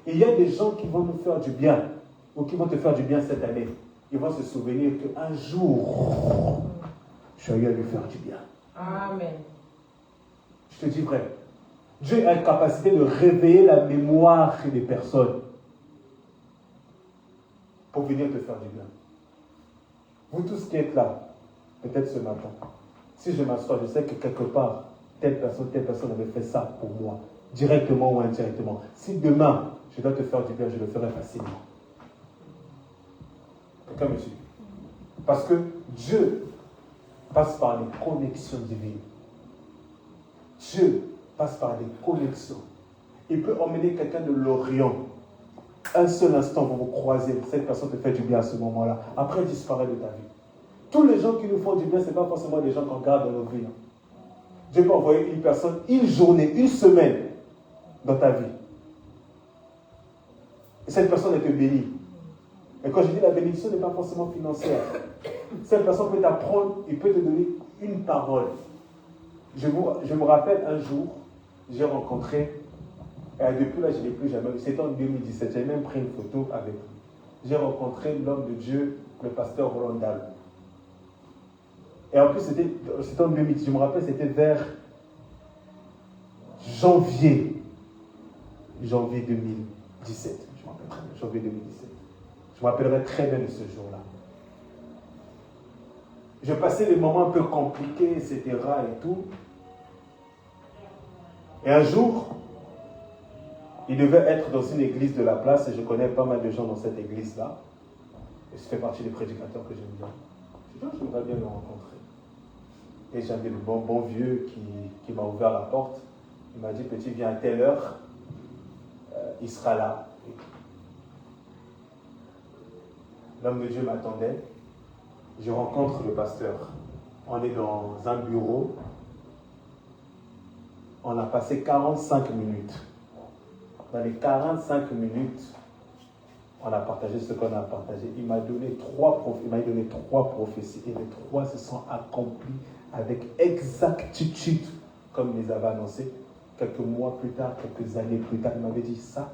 Il y a des gens qui vont nous faire du bien, ou qui vont te faire du bien cette année, ils vont se souvenir qu'un jour, je suis allé lui faire du bien. Amen. Je te dis vrai. Dieu a la capacité de réveiller la mémoire des personnes pour venir te faire du bien. Vous tous qui êtes là, peut-être ce matin, si je m'assois, je sais que quelque part, telle personne avait fait ça pour moi, directement ou indirectement. Si demain, je dois te faire du bien, je le ferai facilement. Quelqu'un me suit? Parce que Dieu passe par les connexions divines. Dieu passe par des connexions. Il peut emmener quelqu'un de l'Orient. Un seul instant, vous vous croisez, cette personne te fait du bien à ce moment-là. Après, elle disparaît de ta vie. Tous les gens qui nous font du bien, ce n'est pas forcément des gens qu'on garde dans nos vies. Dieu peut envoyer une personne, une journée, une semaine dans ta vie. Et cette personne, elle te bénit. Et quand je dis la bénédiction, n'est pas forcément financière. Cette personne peut t'apprendre, il peut te donner une parole. Je me rappelle un jour, j'ai rencontré, et depuis là je ne l'ai plus jamais vu, c'était en 2017, j'ai même pris une photo avec lui. J'ai rencontré l'homme de Dieu, le pasteur Roland Dahl. Et en plus c'était en 2017, je me rappelle c'était vers janvier 2017, je me rappelle très bien, janvier 2017. Je me rappellerai très bien de ce jour-là. Je passais des moments un peu compliqués, etc. et tout. Et un jour, il devait être dans une église de la place, et je connais pas mal de gens dans cette église-là. Et je fais partie des prédicateurs que j'aime bien. Je dis, j'aimerais bien le rencontrer. Et j'avais le bon vieux qui m'a ouvert la porte. Il m'a dit, petit, viens à telle heure, il sera là. L'homme de Dieu m'attendait. Je rencontre le pasteur. On est dans un bureau. On a passé 45 minutes. Dans les 45 minutes, on a partagé ce qu'on a partagé. Il m'a donné trois prophéties. Et les trois se sont accomplies avec exactitude, comme il les avait annoncés. Quelques mois plus tard, quelques années plus tard, il m'avait dit ça,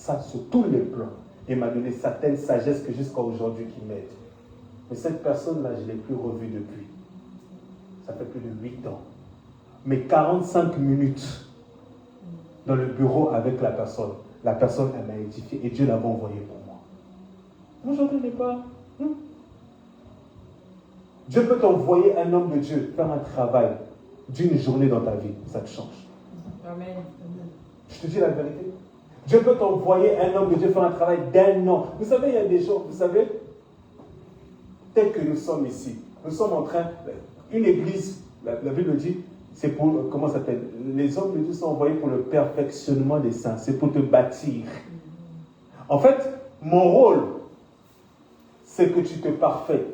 sur tous les plans. Il m'a donné certaines sagesses que jusqu'à aujourd'hui qui m'aident. Mais cette personne-là, je ne l'ai plus revue depuis. Ça fait plus de 8 ans. Mais 45 minutes dans le bureau avec la personne, elle m'a édifié et Dieu l'avait envoyé pour moi. Moi, je n'en ai pas. Dieu peut t'envoyer un homme de Dieu faire un travail d'une journée dans ta vie. Ça te change. Amen. Je te dis la vérité. Dieu peut t'envoyer un homme de Dieu faire un travail d'un an. Vous savez, il y a des gens, vous savez, tel que nous sommes ici, nous sommes en train, une église, la Bible dit, c'est pour, comment ça s'appelle? Les hommes de Dieu sont envoyés pour le perfectionnement des saints, c'est pour te bâtir. En fait, mon rôle, c'est que tu te parfais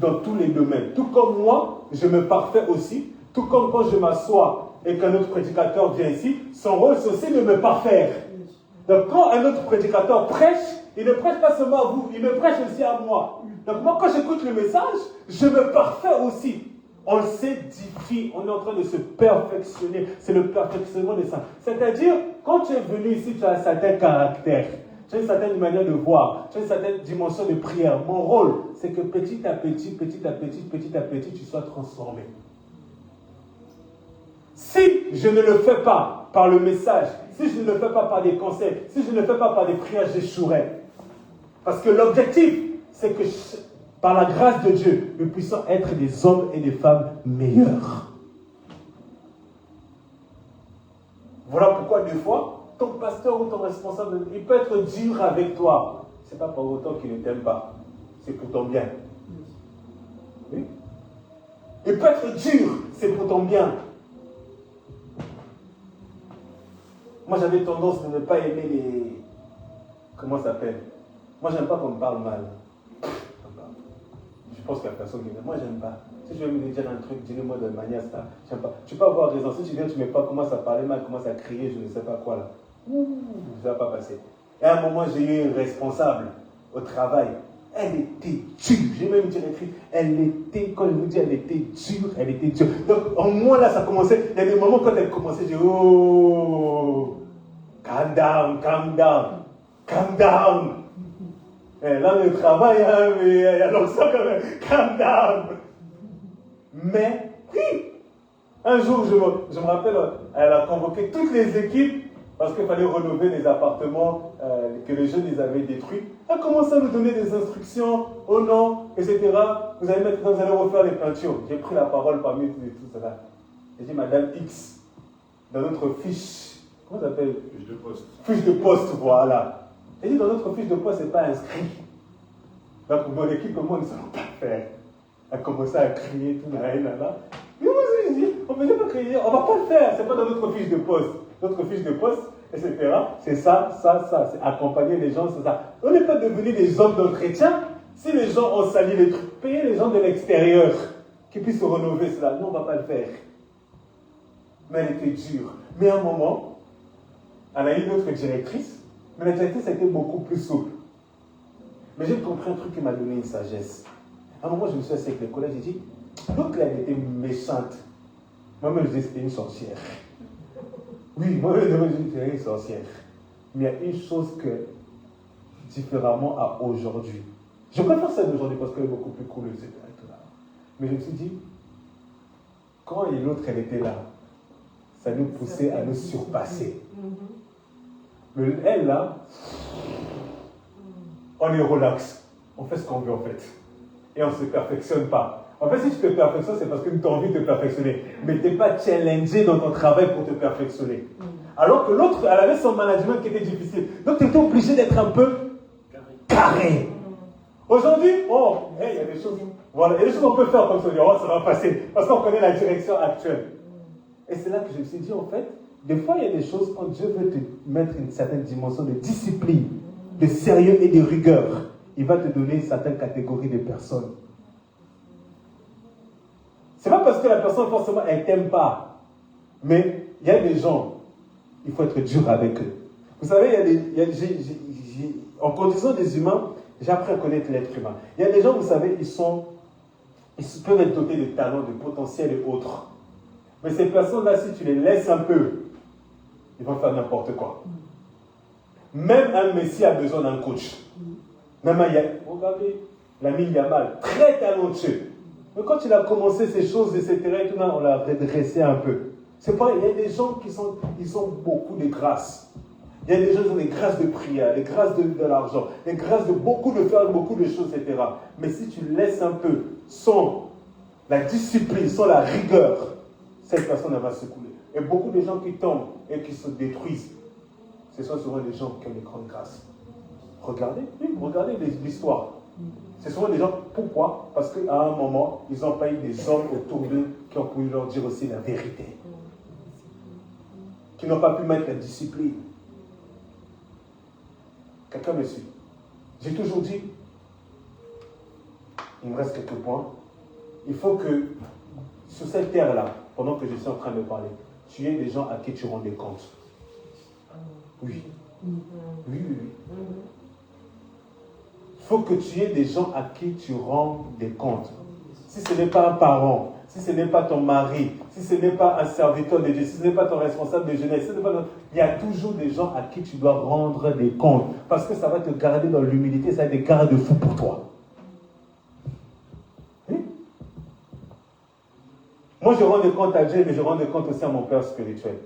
dans tous les domaines. Tout comme moi, je me parfais aussi, tout comme quand je m'assois et qu'un autre prédicateur vient ici, son rôle c'est aussi de me parfaire. Donc quand un autre prédicateur prêche, il ne prêche pas seulement à vous, il me prêche aussi à moi. Donc moi quand j'écoute le message, je me parfais aussi. On s'édifie, on est en train de se perfectionner. C'est le perfectionnement des saints. C'est-à-dire, quand tu es venu ici, tu as un certain caractère. Tu as une certaine manière de voir. Tu as une certaine dimension de prière. Mon rôle, c'est que petit à petit, tu sois transformé. Si je ne le fais pas par le message, si je ne le fais pas par des conseils, si je ne le fais pas par des prières, j'échouerai. Parce que l'objectif, c'est que par la grâce de Dieu, nous puissions être des hommes et des femmes meilleurs. Voilà pourquoi des fois, ton pasteur ou ton responsable, il peut être dur avec toi. Ce n'est pas pour autant qu'il ne t'aime pas. C'est pour ton bien. Oui. Il peut être dur, c'est pour ton bien. Moi, j'avais tendance de ne pas aimer les... Comment ça s'appelle? Moi, j'aime pas qu'on me parle mal. Je pense qu'il y a personne qui me dit, moi, j'aime pas. Si je veux me dire un truc, dis-le-moi de manière ça. J'aime pas. Tu peux avoir raison. Si tu viens, tu ne mets pas, commence à parler mal, commence à crier, je ne sais pas quoi là. Ça ne va pas passer. Et à un moment, j'ai eu une responsable au travail. Elle était dure. J'ai même dit, elle était, quand je vous dis, elle était dure. Donc, au moins là, ça commençait. Il y a des moments quand elle commençait, je dis, oh, calm down. Là, le travail, hein, mais il y a l'onction quand même. Calm down. Mais, oui, un jour, je me rappelle, elle a convoqué toutes les équipes parce qu'il fallait rénover les appartements que les jeunes les avaient détruits. Elle a commencé à nous donner des instructions, oh non, etc. Vous allez refaire les peintures. J'ai pris la parole parmi tout cela. J'ai dit, Madame X, dans notre fiche, comment ça s'appelle? Fiche de poste. Fiche de poste, voilà. J'ai dit, dans notre fiche de poste, ce n'est pas inscrit. Donc, mon équipe, moi, nous ne savons pas faire. Elle a commencé à crier tout là. Mais moi, j'ai dit, on ne peut pas crier, on ne va pas le faire, ce n'est pas dans notre fiche de poste. Notre fiche de poste, etc., c'est ça, c'est accompagner les gens, c'est ça. On n'est pas devenus des hommes d'entretien. Si les gens ont sali les trucs, payez les gens de l'extérieur qui puissent rénover cela. Nous, on ne va pas le faire. Mais elle était dure. Mais à un moment, elle a eu une autre directrice, mais la directrice a été beaucoup plus souple. Mais j'ai compris un truc qui m'a donné une sagesse. À un moment, je me suis assis avec les collègues, j'ai dit, l'autre, elle était méchante. Moi-même, je disais, c'était une sorcière. Oui, moi-même, je disais, c'était une sorcière. Mais il y a une chose que, différemment à aujourd'hui, je préfère celle d'aujourd'hui parce qu'elle est beaucoup plus cool, etc. Mais je me suis dit, quand l'autre, elle était là, ça nous poussait à nous surpasser. Mais elle, là, on est relax. On fait ce qu'on veut, en fait. Et on ne se perfectionne pas. En fait, si tu te perfectionnes, c'est parce que tu as envie de te perfectionner. Mais tu n'es pas challengé dans ton travail pour te perfectionner. Alors que l'autre, elle avait son management qui était difficile. Donc, tu étais obligé d'être un peu carré. Aujourd'hui, il y a des choses. Voilà, il y a des choses qu'on peut faire comme ça. Ça va passer. Parce qu'on connaît la direction actuelle. Et c'est là que je me suis dit, en fait, des fois, il y a des choses, quand Dieu veut te mettre une certaine dimension de discipline, de sérieux et de rigueur, il va te donner une certaine catégorie de personnes. Ce n'est pas parce que la personne, forcément, elle ne t'aime pas. Mais il y a des gens, il faut être dur avec eux. Vous savez, en conduisant des humains, j'ai appris à connaître l'être humain. Il y a des gens, vous savez, ils peuvent être dotés de talents, de potentiel et autres. Mais ces personnes-là, si tu les laisses un peu, ils vont faire n'importe quoi. Même un Messie a besoin d'un coach. Même regardez, l'ami Yamal, très talentueux. Mais quand il a commencé ces choses, etc., on l'a redressé un peu. C'est pas, il y a des gens ils ont beaucoup de grâces. Il y a des gens qui ont des grâces de prière, des grâces de l'argent, des grâces de faire beaucoup de choses, etc. Mais si tu laisses un peu sans la discipline, sans la rigueur, cette personne elle va se couler. Et beaucoup de gens qui tombent et qui se détruisent, ce sont souvent des gens qui ont des grandes grâces. Regardez l'histoire. C'est souvent des gens, pourquoi? Parce qu'à un moment, ils n'ont pas eu des hommes autour d'eux qui ont pu leur dire aussi la vérité. Qui n'ont pas pu mettre la discipline. Quelqu'un me suit. J'ai toujours dit, il me reste quelques points, il faut que, sur cette terre-là, pendant que je suis en train de parler, tu aies des gens à qui tu rends des comptes. Oui. Oui. Il faut que tu aies des gens à qui tu rends des comptes. Si ce n'est pas un parent, si ce n'est pas ton mari, si ce n'est pas un serviteur de Dieu, si ce n'est pas ton responsable de jeunesse, il y a toujours des gens à qui tu dois rendre des comptes. Parce que ça va te garder dans l'humilité, ça va être des garde-fous pour toi. Oui? Moi, je rends des comptes à Dieu, mais je rends des comptes aussi à mon Père spirituel.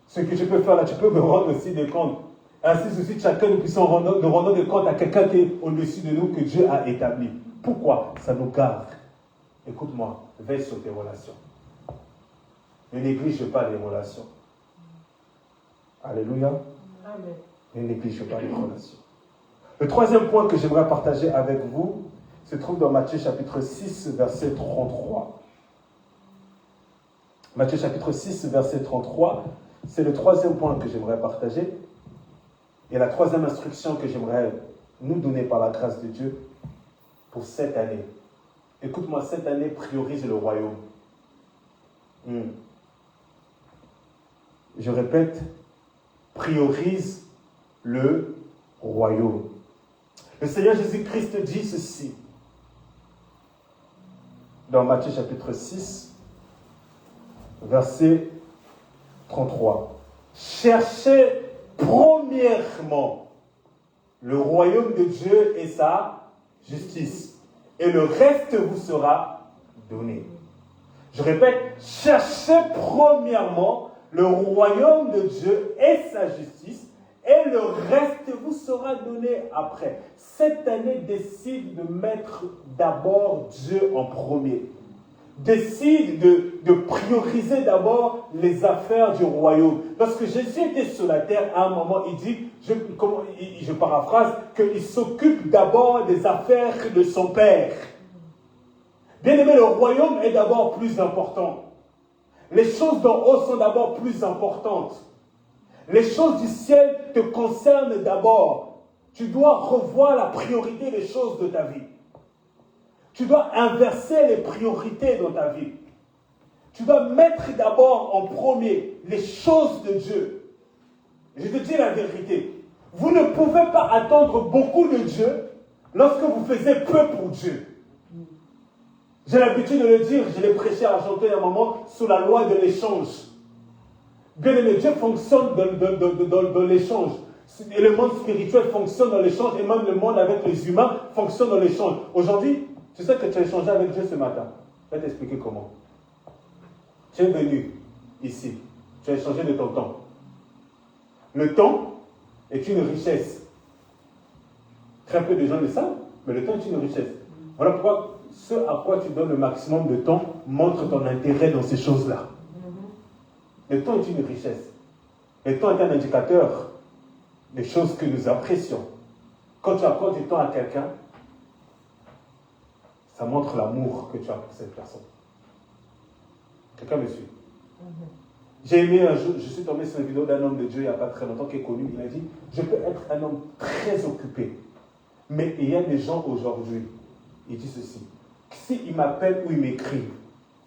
Ce que tu peux faire là, tu peux me rendre aussi des comptes. Ainsi, aussi, chacun nous puissions rendre des comptes à quelqu'un qui est au-dessus de nous, que Dieu a établi. Pourquoi? Ça nous garde. Écoute-moi, veille sur tes relations. Ne néglige pas les relations. Alléluia. Amen. Ne néglige pas les relations. Le troisième point que j'aimerais partager avec vous se trouve dans Matthieu chapitre 6, verset 33. Matthieu chapitre 6, verset 33, c'est le troisième point que j'aimerais partager. Et la troisième instruction que j'aimerais nous donner par la grâce de Dieu pour cette année. Écoute-moi, cette année, priorise le royaume. Je répète, priorise le royaume. Le Seigneur Jésus-Christ dit ceci dans Matthieu chapitre 6, verset 33. Cherchez premièrement le royaume de Dieu et sa justice. Et le reste vous sera donné. Je répète, cherchez premièrement le royaume de Dieu et sa justice, et le reste vous sera donné après. Cette année, décide de mettre d'abord Dieu en premier. Décide de prioriser d'abord les affaires du royaume. Lorsque Jésus était sur la terre, à un moment, il dit, je paraphrase, qu'il s'occupe d'abord des affaires de son Père. Bien aimé, le royaume est d'abord plus important. Les choses d'en haut sont d'abord plus importantes. Les choses du ciel te concernent d'abord. Tu dois revoir la priorité des choses de ta vie. Tu dois inverser les priorités dans ta vie. Tu dois mettre d'abord en premier les choses de Dieu. Je te dis la vérité. Vous ne pouvez pas attendre beaucoup de Dieu lorsque vous faisiez peu pour Dieu. J'ai l'habitude de le dire, je l'ai prêché à Argenteuil à un moment, sous la loi de l'échange. Bien aimé, Dieu fonctionne dans l'échange. Et le monde spirituel fonctionne dans l'échange, et même le monde avec les humains fonctionne dans l'échange. Aujourd'hui, tu sais que tu as échangé avec Dieu ce matin. Je vais t'expliquer comment. Tu es venu ici, tu as échangé de ton temps. Le temps est une richesse. Très peu de gens le savent, mais le temps est une richesse. Voilà pourquoi ce à quoi tu donnes le maximum de temps montre ton intérêt dans ces choses-là. Le temps est une richesse. Le temps est un indicateur des choses que nous apprécions. Quand tu accordes du temps à quelqu'un, ça montre l'amour que tu as pour cette personne. Quelqu'un me suit? J'ai aimé un jour, je suis tombé sur une vidéo d'un homme de Dieu il n'y a pas très longtemps qui est connu. Il a dit, je peux être un homme très occupé, mais il y a des gens aujourd'hui, il dit ceci, s'ils m'appellent ou ils m'écrivent,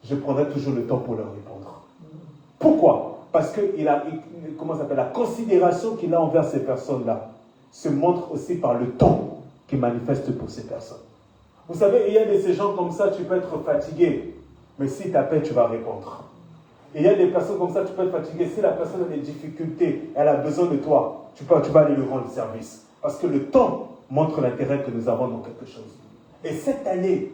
je prendrai toujours le temps pour leur répondre. Pourquoi? Parce que la considération qu'il a envers ces personnes-là se montre aussi par le temps qu'il manifeste pour ces personnes. Vous savez, il y a de ces gens comme ça, tu peux être fatigué, mais s'il t'appelle, tu vas répondre. Et il y a des personnes comme ça, tu peux être fatigué. Si la personne a des difficultés, elle a besoin de toi, tu vas aller lui rendre service. Parce que le temps montre l'intérêt que nous avons dans quelque chose. Et cette année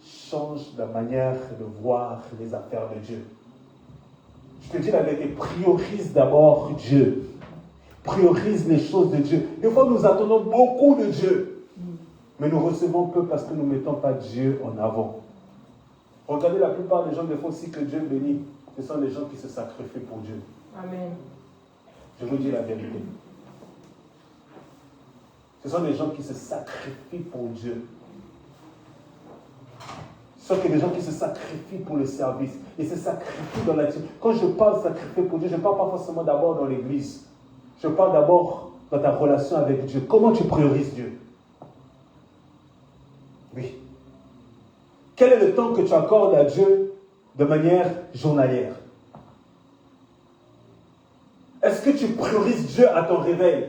change la manière de voir les affaires de Dieu. Je te dis la vérité, priorise d'abord Dieu. Priorise les choses de Dieu. Des fois, nous attendons beaucoup de Dieu. Mais nous recevons peu parce que nous ne mettons pas Dieu en avant. Regardez la plupart des gens, des fois aussi que Dieu bénit, ce sont les gens qui se sacrifient pour Dieu. Amen. Je vous dis la vérité. Ce sont des gens qui se sacrifient pour Dieu. Ce sont des gens qui se sacrifient pour le service. Ils se sacrifient dans l'action. Quand je parle sacrifier pour Dieu, je ne parle pas forcément d'abord dans l'église. Je parle d'abord dans ta relation avec Dieu. Comment tu priorises Dieu? Oui. Quel est le temps que tu accordes à Dieu de manière journalière? Est-ce que tu priorises Dieu à ton réveil?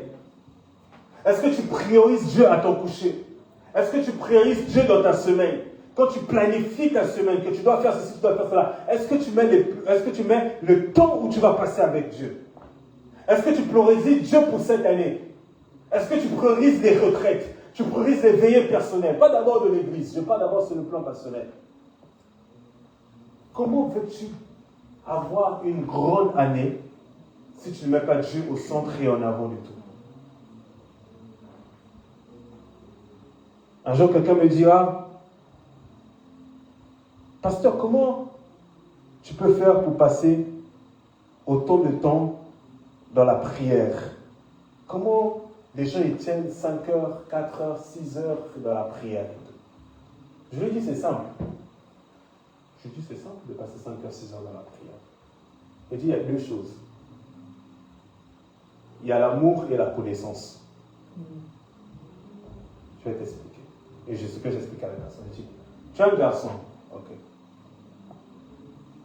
Est-ce que tu priorises Dieu à ton coucher? Est-ce que tu priorises Dieu dans ta semaine? Quand tu planifies ta semaine, que tu dois faire ceci, tu dois faire cela, est-ce que tu mets le temps où tu vas passer avec Dieu? Est-ce que tu priorises Dieu pour cette année? Est-ce que tu priorises les retraites? Tu priorises les veillées personnelles? Pas d'abord de l'église, je parle d'abord sur le plan personnel. Comment veux-tu avoir une grande année si tu ne mets pas Dieu au centre et en avant du tout? Un jour, quelqu'un me dira, pasteur, comment tu peux faire pour passer autant de temps dans la prière? Comment les gens ils tiennent 5 heures, 4 heures, 6 heures dans la prière? Je lui dis, c'est simple. Je dis, c'est simple de passer 5 heures, 6 heures dans la prière. Je dis, il y a deux choses. Il y a l'amour et la connaissance. Je vais t'expliquer. Et c'est ce que j'explique à la personne. Je dis, tu es un garçon. Ok.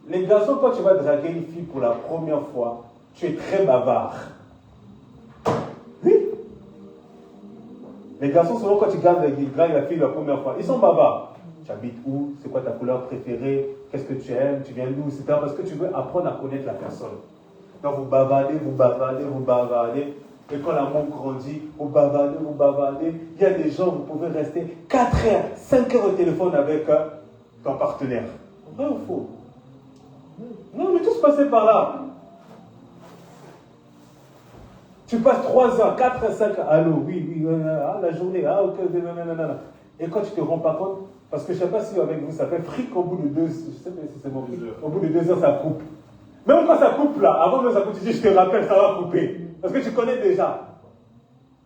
Les garçons, quand tu vas draguer une fille pour la première fois, tu es très bavard. Oui. Les garçons, souvent, quand tu dragues la fille la première fois, ils sont bavards. Tu habites où? C'est quoi ta couleur préférée? Qu'est-ce que tu aimes? Tu viens d'où? C'est parce que tu veux apprendre à connaître la personne. Donc vous bavardez, vous bavardez, vous bavardez. Et quand l'amour grandit, vous bavardez. Il y a des gens, vous pouvez rester 4 heures, 5 heures au téléphone avec ton partenaire. Vrai ou faux? Non, on est tous passés par là. Tu passes 3 heures, 4 heures, 5 heures. Allô, oui, la journée, ok, nanana. Et quand tu ne te rends pas compte, parce que je ne sais pas si avec vous, ça fait fric au bout de 2 heures. Je sais pas si c'est bon. Au bout de 2 heures, ça coupe. Même quand ça coupe là, avant que ça coupe, tu dis, je te rappelle, ça va couper. Parce que tu connais déjà.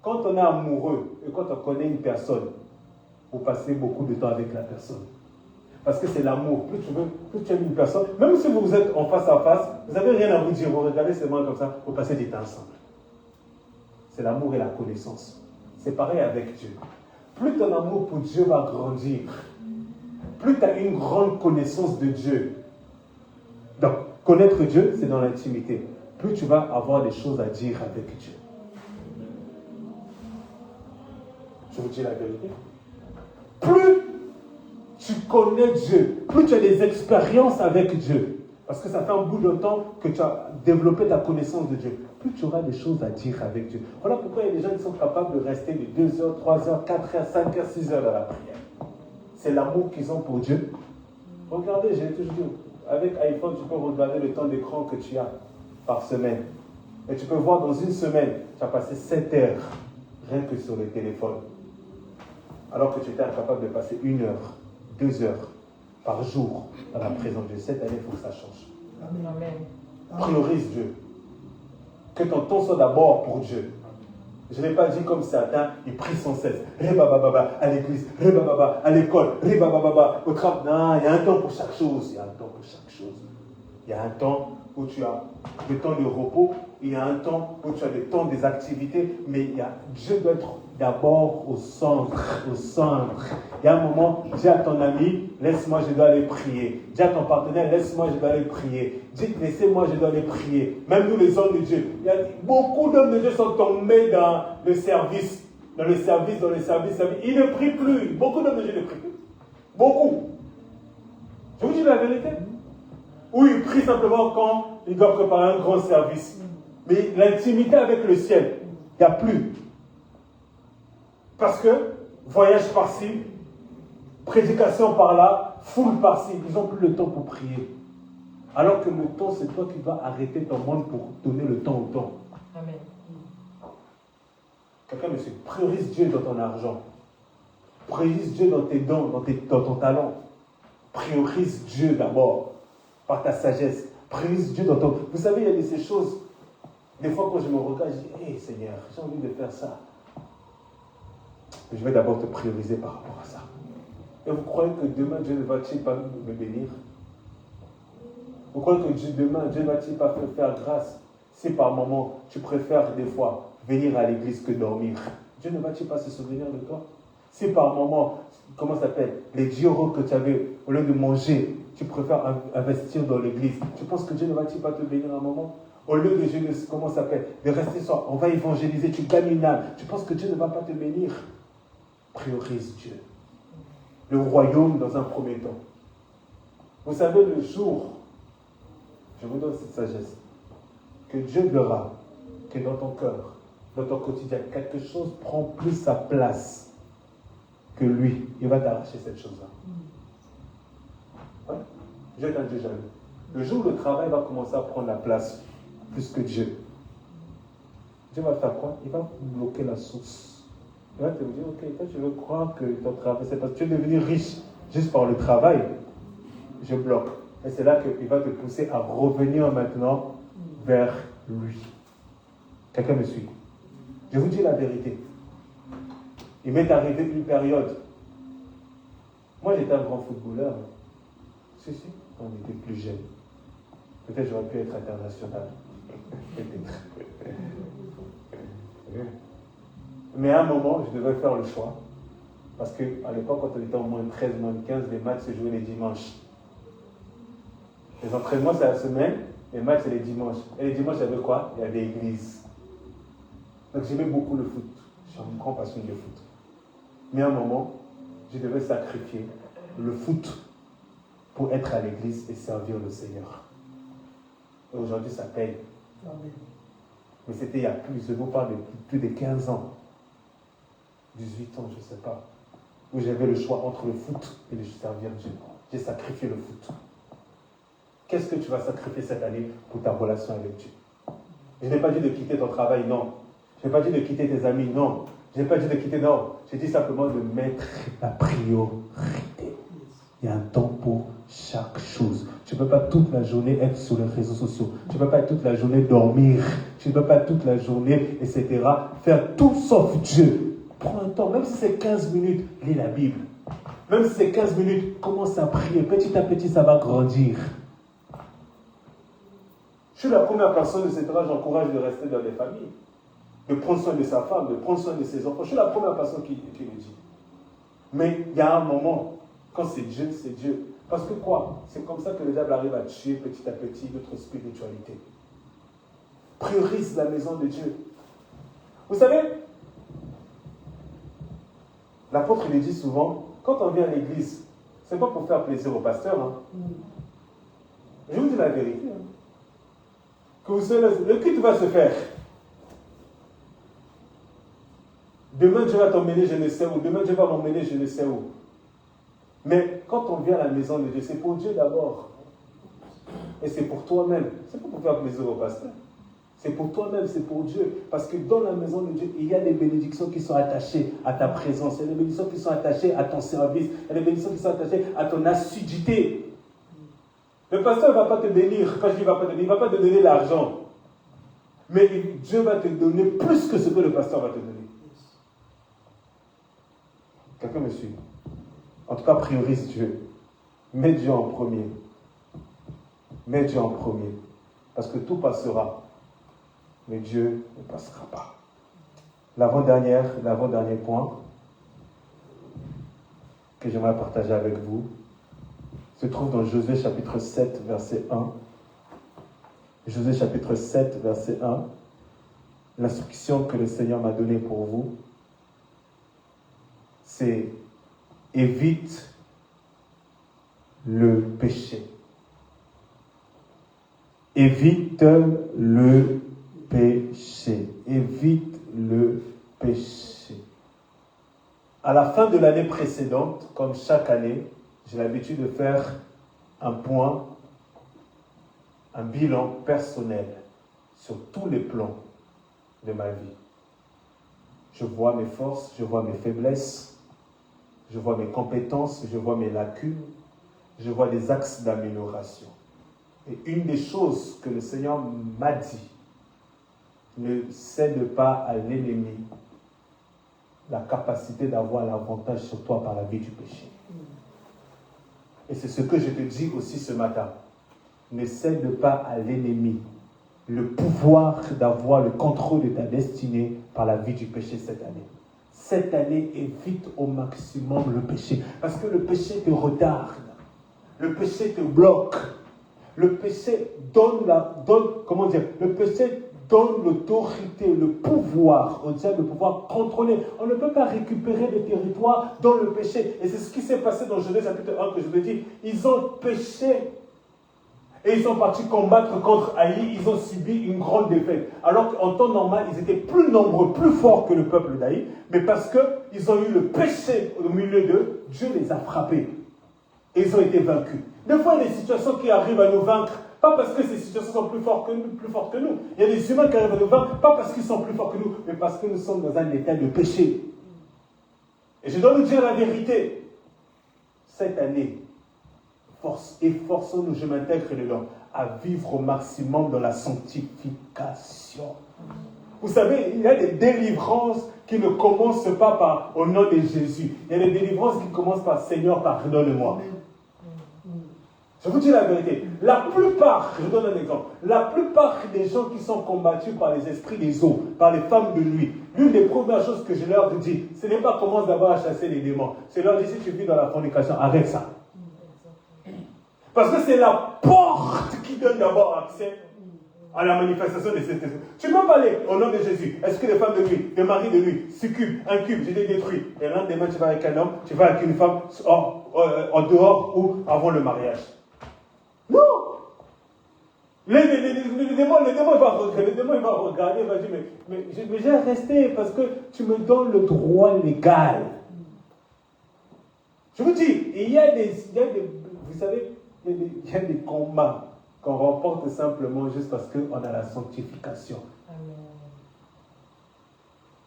Quand on est amoureux et quand on connaît une personne, vous passez beaucoup de temps avec la personne. Parce que c'est l'amour. Plus tu aimes une personne, même si vous êtes en face à face, vous n'avez rien à vous dire, vous regardez seulement comme ça, vous passez du temps ensemble. C'est l'amour et la connaissance. C'est pareil avec Dieu. Plus ton amour pour Dieu va grandir, plus tu as une grande connaissance de Dieu. Donc, connaître Dieu, c'est dans l'intimité. Plus tu vas avoir des choses à dire avec Dieu. Je vous dis la vérité. Plus tu connais Dieu, plus tu as des expériences avec Dieu. Parce que ça fait un bout de temps que tu as développé ta connaissance de Dieu. Plus tu auras des choses à dire avec Dieu. Voilà pourquoi il y a des gens qui sont capables de rester de 2 heures, 3 heures, 4 heures, 5 heures, 6 heures dans la prière. C'est l'amour qu'ils ont pour Dieu. Regardez, j'ai toujours dit, avec iPhone, tu peux regarder le temps d'écran que tu as par semaine. Et tu peux voir dans une semaine, tu as passé 7 heures rien que sur le téléphone. Alors que tu étais incapable de passer 1 heure, 2 heures par jour dans la présence de Dieu. Cette année, il faut que ça change. Amen. Priorise Dieu. Que ton temps soit d'abord pour Dieu. Je n'ai pas dit comme certains, ils prient sans cesse. Rébababa, à l'église, rébababa, à l'école, rébababa, au travail. Non, il y a un temps pour chaque chose. Il y a un temps pour chaque chose. Il y a un temps où tu as le temps de repos, il y a un temps où tu as le temps des activités, mais Dieu doit être d'abord au centre, au centre. Il y a un moment, dis à ton ami, laisse-moi, je dois aller prier. Dis à ton partenaire, laisse-moi, je dois aller prier. Dis, laissez-moi, je dois aller prier. Même nous, les hommes de Dieu, il y a beaucoup d'hommes de Dieu sont tombés dans le service. Dans le service. Ils ne prient plus. Beaucoup d'hommes de Dieu ne prient plus. Beaucoup. Je vous dis la vérité. Ou ils prient simplement quand ils doivent préparer un grand service. Mais l'intimité avec le ciel, il n'y a plus. Parce que voyage par-ci, prédication par-là, foule par-ci, ils n'ont plus le temps pour prier. Alors que le temps, c'est toi qui vas arrêter ton monde pour donner le temps au temps. Amen. Quelqu'un me dit, priorise Dieu dans ton argent. Priorise Dieu dans tes dons, dans ton talent. Priorise Dieu d'abord, par ta sagesse. Priorise Dieu dans ton... Vous savez, il y a ces choses. Des fois, quand je me regarde, je dis, hey, Seigneur, j'ai envie de faire ça. Je vais d'abord te prioriser par rapport à ça. Et vous croyez que demain, Dieu ne va-t-il pas me bénir? Vous croyez que demain, Dieu ne va-t-il pas faire grâce? Si par moment, tu préfères des fois venir à l'église que dormir, Dieu ne va-t-il pas se souvenir de toi? Si par moment, comment ça s'appelle, les 10 € que tu avais, au lieu de manger, tu préfères investir dans l'église, tu penses que Dieu ne va-t-il pas te bénir un moment? Au lieu de, comment ça s'appelle, de rester sur, on va évangéliser, tu gagnes une âme, tu penses que Dieu ne va pas te bénir? Priorise Dieu. Le royaume dans un premier temps. Vous savez, le jour, je vous donne cette sagesse, que Dieu verra que dans ton cœur, dans ton quotidien, quelque chose prend plus sa place que lui, il va t'arracher cette chose-là. Ouais? Dieu est un Dieu jaloux. Le jour où le travail va commencer à prendre la place plus que Dieu, Dieu va faire quoi? Il va bloquer la source. Il va te dire, ok, toi tu veux croire que ton travail, c'est parce que tu es devenu riche juste par le travail, je bloque. Et c'est là qu'il va te pousser à revenir maintenant vers lui. Quelqu'un me suit? Je vous dis la vérité. Il m'est arrivé une période. Moi j'étais un grand footballeur. Si, quand on était plus jeune. Peut-être j'aurais pu être international. Peut-être. Mais à un moment, je devais faire le choix. Parce qu'à l'époque, quand on était en moins de 13, moins de 15, les matchs se jouaient les dimanches. Les entraînements, c'est la semaine, les matchs, c'est les dimanches. Et les dimanches, il y avait quoi? Il y avait l'église. Donc j'aimais beaucoup le foot. Je suis un grand passionné de foot. Mais à un moment, je devais sacrifier le foot pour être à l'église et servir le Seigneur. Et aujourd'hui, ça paye. Mais c'était il y a plus, je vous parle de plus de 15 ans. 18 ans, je ne sais pas. Où j'avais le choix entre le foot et le servir Dieu. J'ai sacrifié le foot. Qu'est-ce que tu vas sacrifier cette année pour ta relation avec Dieu? Je n'ai pas dit de quitter ton travail, non. Je n'ai pas dit de quitter tes amis, non. Je n'ai pas dit de quitter, non. J'ai dit simplement de mettre la priorité. Il y a un temps pour chaque chose. Tu ne peux pas toute la journée être sur les réseaux sociaux. Tu ne peux pas toute la journée dormir. Tu ne peux pas toute la journée, etc. Faire tout sauf Dieu. Prends un temps, même si c'est 15 minutes, lis la Bible. Même si c'est 15 minutes, commence à prier. Petit à petit, ça va grandir. Je suis la première personne, etc. J'encourage de rester dans les familles. De prendre soin de sa femme, de prendre soin de ses enfants. Je suis la première personne qui le dit. Mais il y a un moment, quand c'est Dieu, c'est Dieu. Parce que quoi? C'est comme ça que le diable arrive à tuer petit à petit notre spiritualité. Priorise la maison de Dieu. Vous savez, l'apôtre il dit souvent, quand on vient à l'église, ce n'est pas pour faire plaisir au pasteur. Hein. Je vous dis la vérité. Hein. Que vous savez, le culte va se faire. Demain, Dieu va t'emmener, je ne sais où. Demain, Dieu va m'emmener, je ne sais où. Mais quand on vient à la maison de Dieu, c'est pour Dieu d'abord. Et c'est pour toi-même. C'est pas pour faire plaisir au pasteur. C'est pour toi-même, c'est pour Dieu. Parce que dans la maison de Dieu, il y a des bénédictions qui sont attachées à ta présence. Il y a des bénédictions qui sont attachées à ton service. Il y a des bénédictions qui sont attachées à ton assiduité. Le pasteur ne va pas te bénir. Quand je dis il ne va pas te donner l'argent. Mais Dieu va te donner plus que ce que le pasteur va te donner. Quelqu'un me suit? En tout cas, priorise Dieu. Mets Dieu en premier. Mets Dieu en premier. Parce que tout passera. Mais Dieu ne passera pas. L'avant-dernier point que j'aimerais partager avec vous se trouve dans Josué chapitre 7, verset 1. Josué chapitre 7, verset 1. L'instruction que le Seigneur m'a donnée pour vous, c'est évite le péché. Évite le péché. Évite le péché. À la fin de l'année précédente, comme chaque année, j'ai l'habitude de faire un point, un bilan personnel sur tous les plans de ma vie. Je vois mes forces, je vois mes faiblesses, je vois mes compétences, je vois mes lacunes, je vois des axes d'amélioration. Et une des choses que le Seigneur m'a dit, ne cède pas à l'ennemi la capacité d'avoir l'avantage sur toi par la vie du péché. Et c'est ce que je te dis aussi ce matin. Ne cède pas à l'ennemi le pouvoir d'avoir le contrôle de ta destinée par la vie du péché cette année. Cette année, évite au maximum le péché. Parce que le péché te retarde. Le péché te bloque. Le péché donne l'autorité, le pouvoir au diable de pouvoir contrôler. On ne peut pas récupérer des territoires dans le péché. Et c'est ce qui s'est passé dans Genèse chapitre 1 que je vous dis. Ils ont péché. Et ils sont partis combattre contre Haï. Ils ont subi une grande défaite. Alors qu'en temps normal, ils étaient plus nombreux, plus forts que le peuple d'Haï. Mais parce qu'ils ont eu le péché au milieu d'eux, Dieu les a frappés. Et ils ont été vaincus. Des fois, il y a des situations qui arrivent à nous vaincre. Pas parce que ces situations sont plus fortes que nous. Il y a des humains qui arrivent à nous vaincre, pas parce qu'ils sont plus forts que nous, mais parce que nous sommes dans un état de péché. Et je dois nous dire la vérité. Cette année, efforçons-nous, je m'intègre dedans, à vivre au maximum dans la sanctification. Vous savez, il y a des délivrances qui ne commencent pas au nom de Jésus. Il y a des délivrances qui commencent par Seigneur, pardonne-moi. Je vous dis la vérité. La plupart, je vous donne un exemple, la plupart des gens qui sont combattus par les esprits des eaux, par les femmes de nuit, l'une des premières choses que je leur dis, ce n'est pas comment d'abord à chasser les démons. C'est leur dire, si tu vis dans la fornication, arrête ça. Parce que c'est la porte qui donne d'abord accès à la manifestation de cette esprit. Tu ne peux pas aller au nom de Jésus. Est-ce que les femmes de nuit, les maris de nuit, succubes, incubes, j'ai détruit. Et l'un des mains, tu vas avec un homme, tu vas avec une femme en dehors ou avant le mariage. Non! Le démon, il va regarder, il va dire, mais j'ai resté parce que tu me donnes le droit légal. Je vous dis, vous savez, il y a des combats qu'on remporte simplement juste parce qu'on a la sanctification. Amen.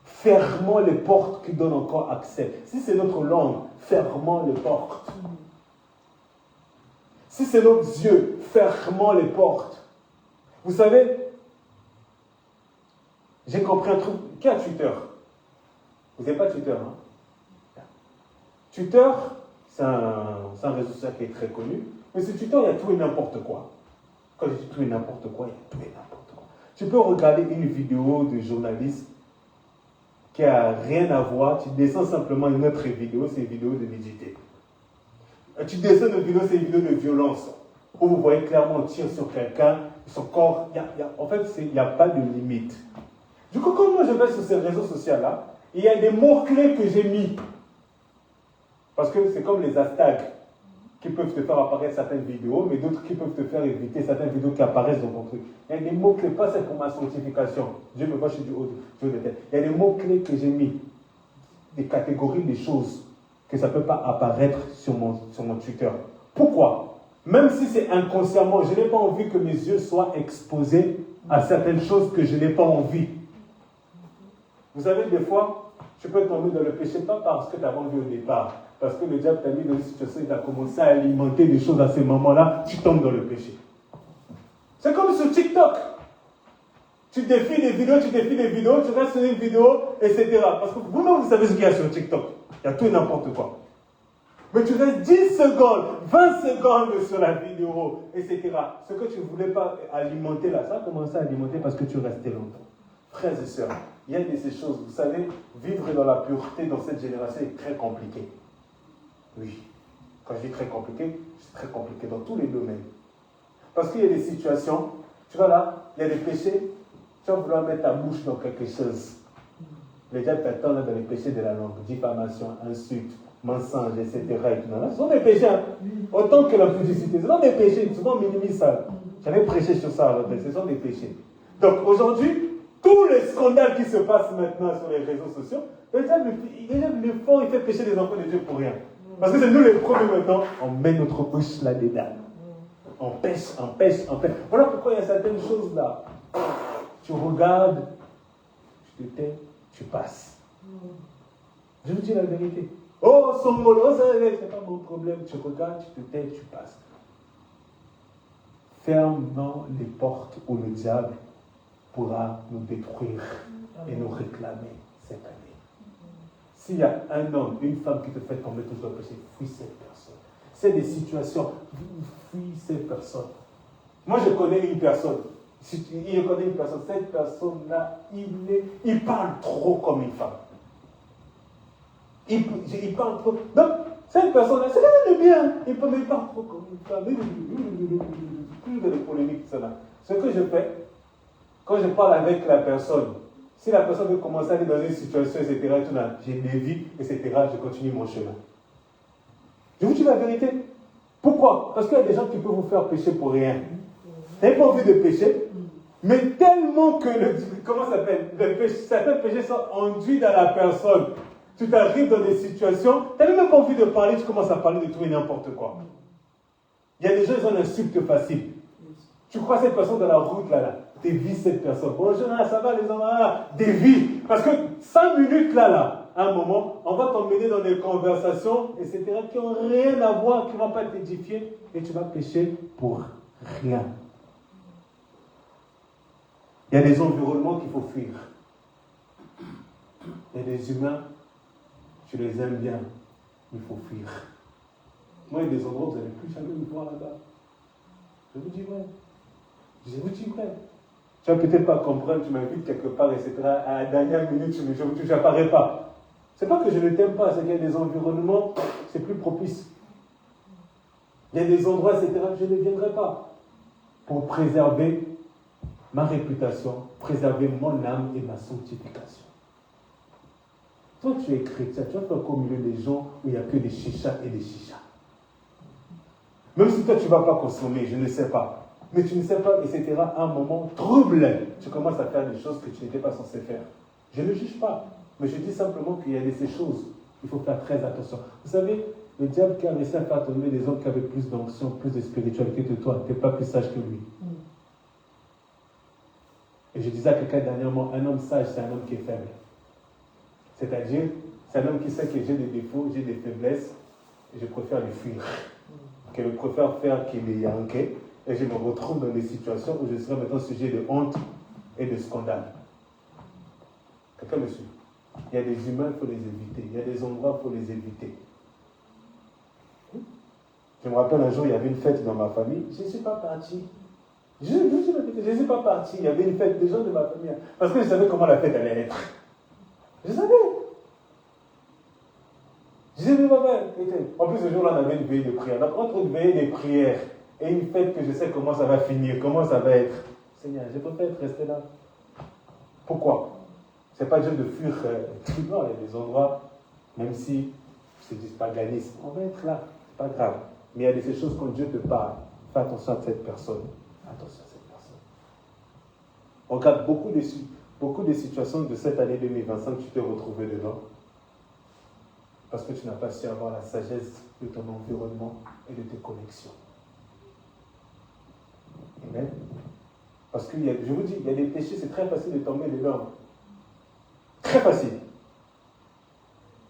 Fermons les portes qui donnent encore accès. Si c'est notre langue, fermons les portes. Si c'est nos yeux, fermons les portes. Vous savez, j'ai compris un truc. Qui a Twitter? Vous n'avez pas Twitter, hein? Twitter, c'est un réseau social qui est très connu. Mais sur Twitter, il y a tout et n'importe quoi. Quand je dis tout et n'importe quoi, il y a tout et n'importe quoi. Tu peux regarder une vidéo de journaliste qui n'a rien à voir. Tu descends simplement une autre vidéo, c'est une vidéo de nudité. Tu descends une vidéo, c'est une vidéo de violence. Où vous voyez clairement on tire sur quelqu'un, son corps. En fait, il n'y a pas de limite. Du coup, quand moi je vais sur ces réseaux sociaux-là, il y a des mots-clés que j'ai mis. Parce que c'est comme les hashtags qui peuvent te faire apparaître certaines vidéos, mais d'autres qui peuvent te faire éviter certaines vidéos qui apparaissent dans ton truc. Il y a des mots-clés, pas c'est pour ma sanctification. Dieu me voit, je suis du haut de tête. Il y a des mots-clés que j'ai mis, des catégories, des choses, que ça ne peut pas apparaître sur mon Twitter. Pourquoi? Même si c'est inconsciemment, je n'ai pas envie que mes yeux soient exposés à certaines choses que je n'ai pas envie. Vous savez, des fois, tu peux tomber dans le péché, pas parce que tu avais envie au départ, parce que le diable t'a mis dans une situation, il a commencé à alimenter des choses à ces moments-là, tu tombes dans le péché. C'est comme sur TikTok. Tu défiles des vidéos, tu restes sur une vidéo, etc. Parce que vous-même, vous savez ce qu'il y a sur TikTok. Il y a tout et n'importe quoi. Mais tu restes 10 secondes, 20 secondes sur la vidéo, etc. Ce que tu ne voulais pas alimenter là, ça a commencé à alimenter parce que tu restais longtemps. Frères et sœurs, il y a de ces choses, vous savez, vivre dans la pureté dans cette génération est très compliqué. Oui. Quand je dis très compliqué, c'est très compliqué dans tous les domaines. Parce qu'il y a des situations, tu vois là, il y a des péchés, tu vas vouloir mettre ta bouche dans quelque chose. Les diables t'attendent dans les péchés de la langue, diffamation, insulte, mensonge, etc. Ce sont des péchés, hein. Autant que la publicité. Ce sont des péchés, souvent on minimise ça. J'avais prêché sur ça, ce sont des péchés. Donc aujourd'hui, tous les scandales qui se passent maintenant sur les réseaux sociaux, le diable, il fait pécher les enfants de Dieu pour rien. Parce que c'est nous les premiers maintenant, on met notre bouche là-dedans. On pêche. Voilà pourquoi il y a certaines choses là. Tu regardes, tu te tais, tu passes. Je vous dis la vérité. Oh, son mot, c'est pas mon problème. Tu regardes, tu te tais, tu passes. Fermons les portes où le diable pourra nous détruire et nous réclamer cette année. S'il y a un homme, une femme qui te fait tomber toujours le péché, fuis cette personne. C'est des situations, fuis cette personne. Moi, je connais une personne. Je connais une personne. Cette personne-là, il parle trop comme une femme. Il parle trop. Donc, cette personne-là, c'est rien de bien. Il parle trop comme une femme. Plus de polémiques, cela. Ce que je fais, quand je parle avec la personne, si la personne veut commencer à aller dans une situation, etc., je l'évite, etc., je continue mon chemin. Je vous dis la vérité. Pourquoi? Parce qu'il y a des gens qui peuvent vous faire pécher pour rien. Tu n'as pas envie de pécher, mais tellement que comment ça s'appelle, certains péchés sont enduits dans la personne. Tu t'arrives dans des situations, tu n'as même pas envie de parler, tu commences à parler de tout et n'importe quoi. Il y a des gens qui ont l'insulte facile. Tu crois cette personne dans la route là, dévie cette personne. Bonjour, ça va les hommes, dévie. Parce que 5 minutes là, à un moment, on va t'emmener dans des conversations, etc., qui n'ont rien à voir, qui ne vont pas t'édifier, et tu vas pécher pour rien. Il y a des environnements qu'il faut fuir. Il y a des humains, tu les aimes bien, il faut fuir. Moi, il y a des endroits où vous n'allez plus jamais me voir là-bas. Je vous dis vrai. Je vous dis vrai. Tu vas peut-être pas comprendre, tu m'invites quelque part, etc. À la dernière minute, je n'apparais pas. C'est pas que je ne t'aime pas, c'est qu'il y a des environnements, c'est plus propice. Il y a des endroits, etc. Je ne viendrai pas. Pour préserver ma réputation, préserver mon âme et ma sanctification. Toi, tu es chrétien, tu vas faire au milieu des gens où il n'y a que des chichas et des chichas. Même si toi, tu ne vas pas consommer, je ne sais pas. Mais tu ne sais pas, etc. À un moment trouble, tu commences à faire des choses que tu n'étais pas censé faire. Je ne juge pas, mais je dis simplement qu'il y a de ces choses. Il faut faire très attention. Vous savez, le diable qui a réussi à faire tomber des hommes qui avaient plus d'onction, plus de spiritualité que toi, tu n'es pas plus sage que lui. Et je disais à quelqu'un dernièrement, un homme sage, c'est un homme qui est faible. C'est-à-dire, c'est un homme qui sait que j'ai des défauts, j'ai des faiblesses, et je préfère les fuir. Que je préfère faire qu'il est yanké, et je me retrouve dans des situations où je serai maintenant sujet de honte et de scandale. Quelqu'un me suit? Il y a des humains, il faut les éviter. Il y a des endroits, il faut les éviter. Je me rappelle un jour, il y avait une fête dans ma famille. Je ne suis pas parti. Je ne suis pas parti. Il y avait une fête des gens de ma famille. Parce que je savais comment la fête allait être. Je savais. Je disais, mais papa, en plus, ce jour-là, on avait une veillée de prière. Donc, entre une veillée de prière et une fête que je sais comment ça va finir, comment ça va être, Seigneur, je préfère rester là. Pourquoi? Ce n'est pas juste de fuir. Non, il y a des endroits, même si c'est du paganisme, on va être là, c'est pas grave. Mais il y a des choses quand Dieu te parle, fais attention à cette personne. Attention à cette personne. On regarde beaucoup de situations de cette année 2025, tu t'es retrouvé dedans. Parce que tu n'as pas su avoir la sagesse de ton environnement et de tes connexions. Amen. Parce que je vous dis, il y a des péchés, c'est très facile de tomber dedans. Très facile.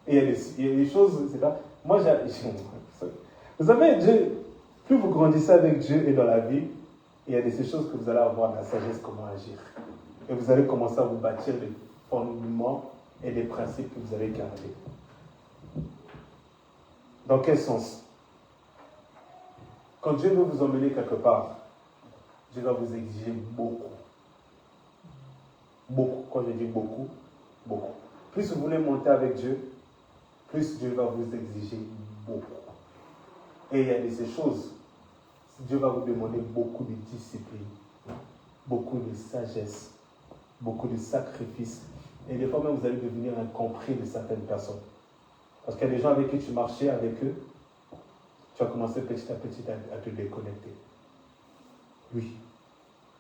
Et il y a des choses, c'est pas. Moi, vous savez, Dieu, plus vous grandissez avec Dieu et dans la vie, il y a ces choses que vous allez avoir la sagesse, comment agir. Et vous allez commencer à vous bâtir des fondements et des principes que vous allez garder. Dans quel sens? Quand Dieu veut vous emmener quelque part, Dieu va vous exiger beaucoup. Beaucoup. Quand je dis beaucoup, beaucoup. Plus vous voulez monter avec Dieu, plus Dieu va vous exiger beaucoup. Et il y a de ces choses, Dieu va vous demander beaucoup de discipline, beaucoup de sagesse, beaucoup de sacrifices. Et des fois même, vous allez devenir incompris de certaines personnes. Parce qu'il y a des gens avec qui tu marchais avec eux, tu vas commencer petit à petit à te déconnecter. Oui.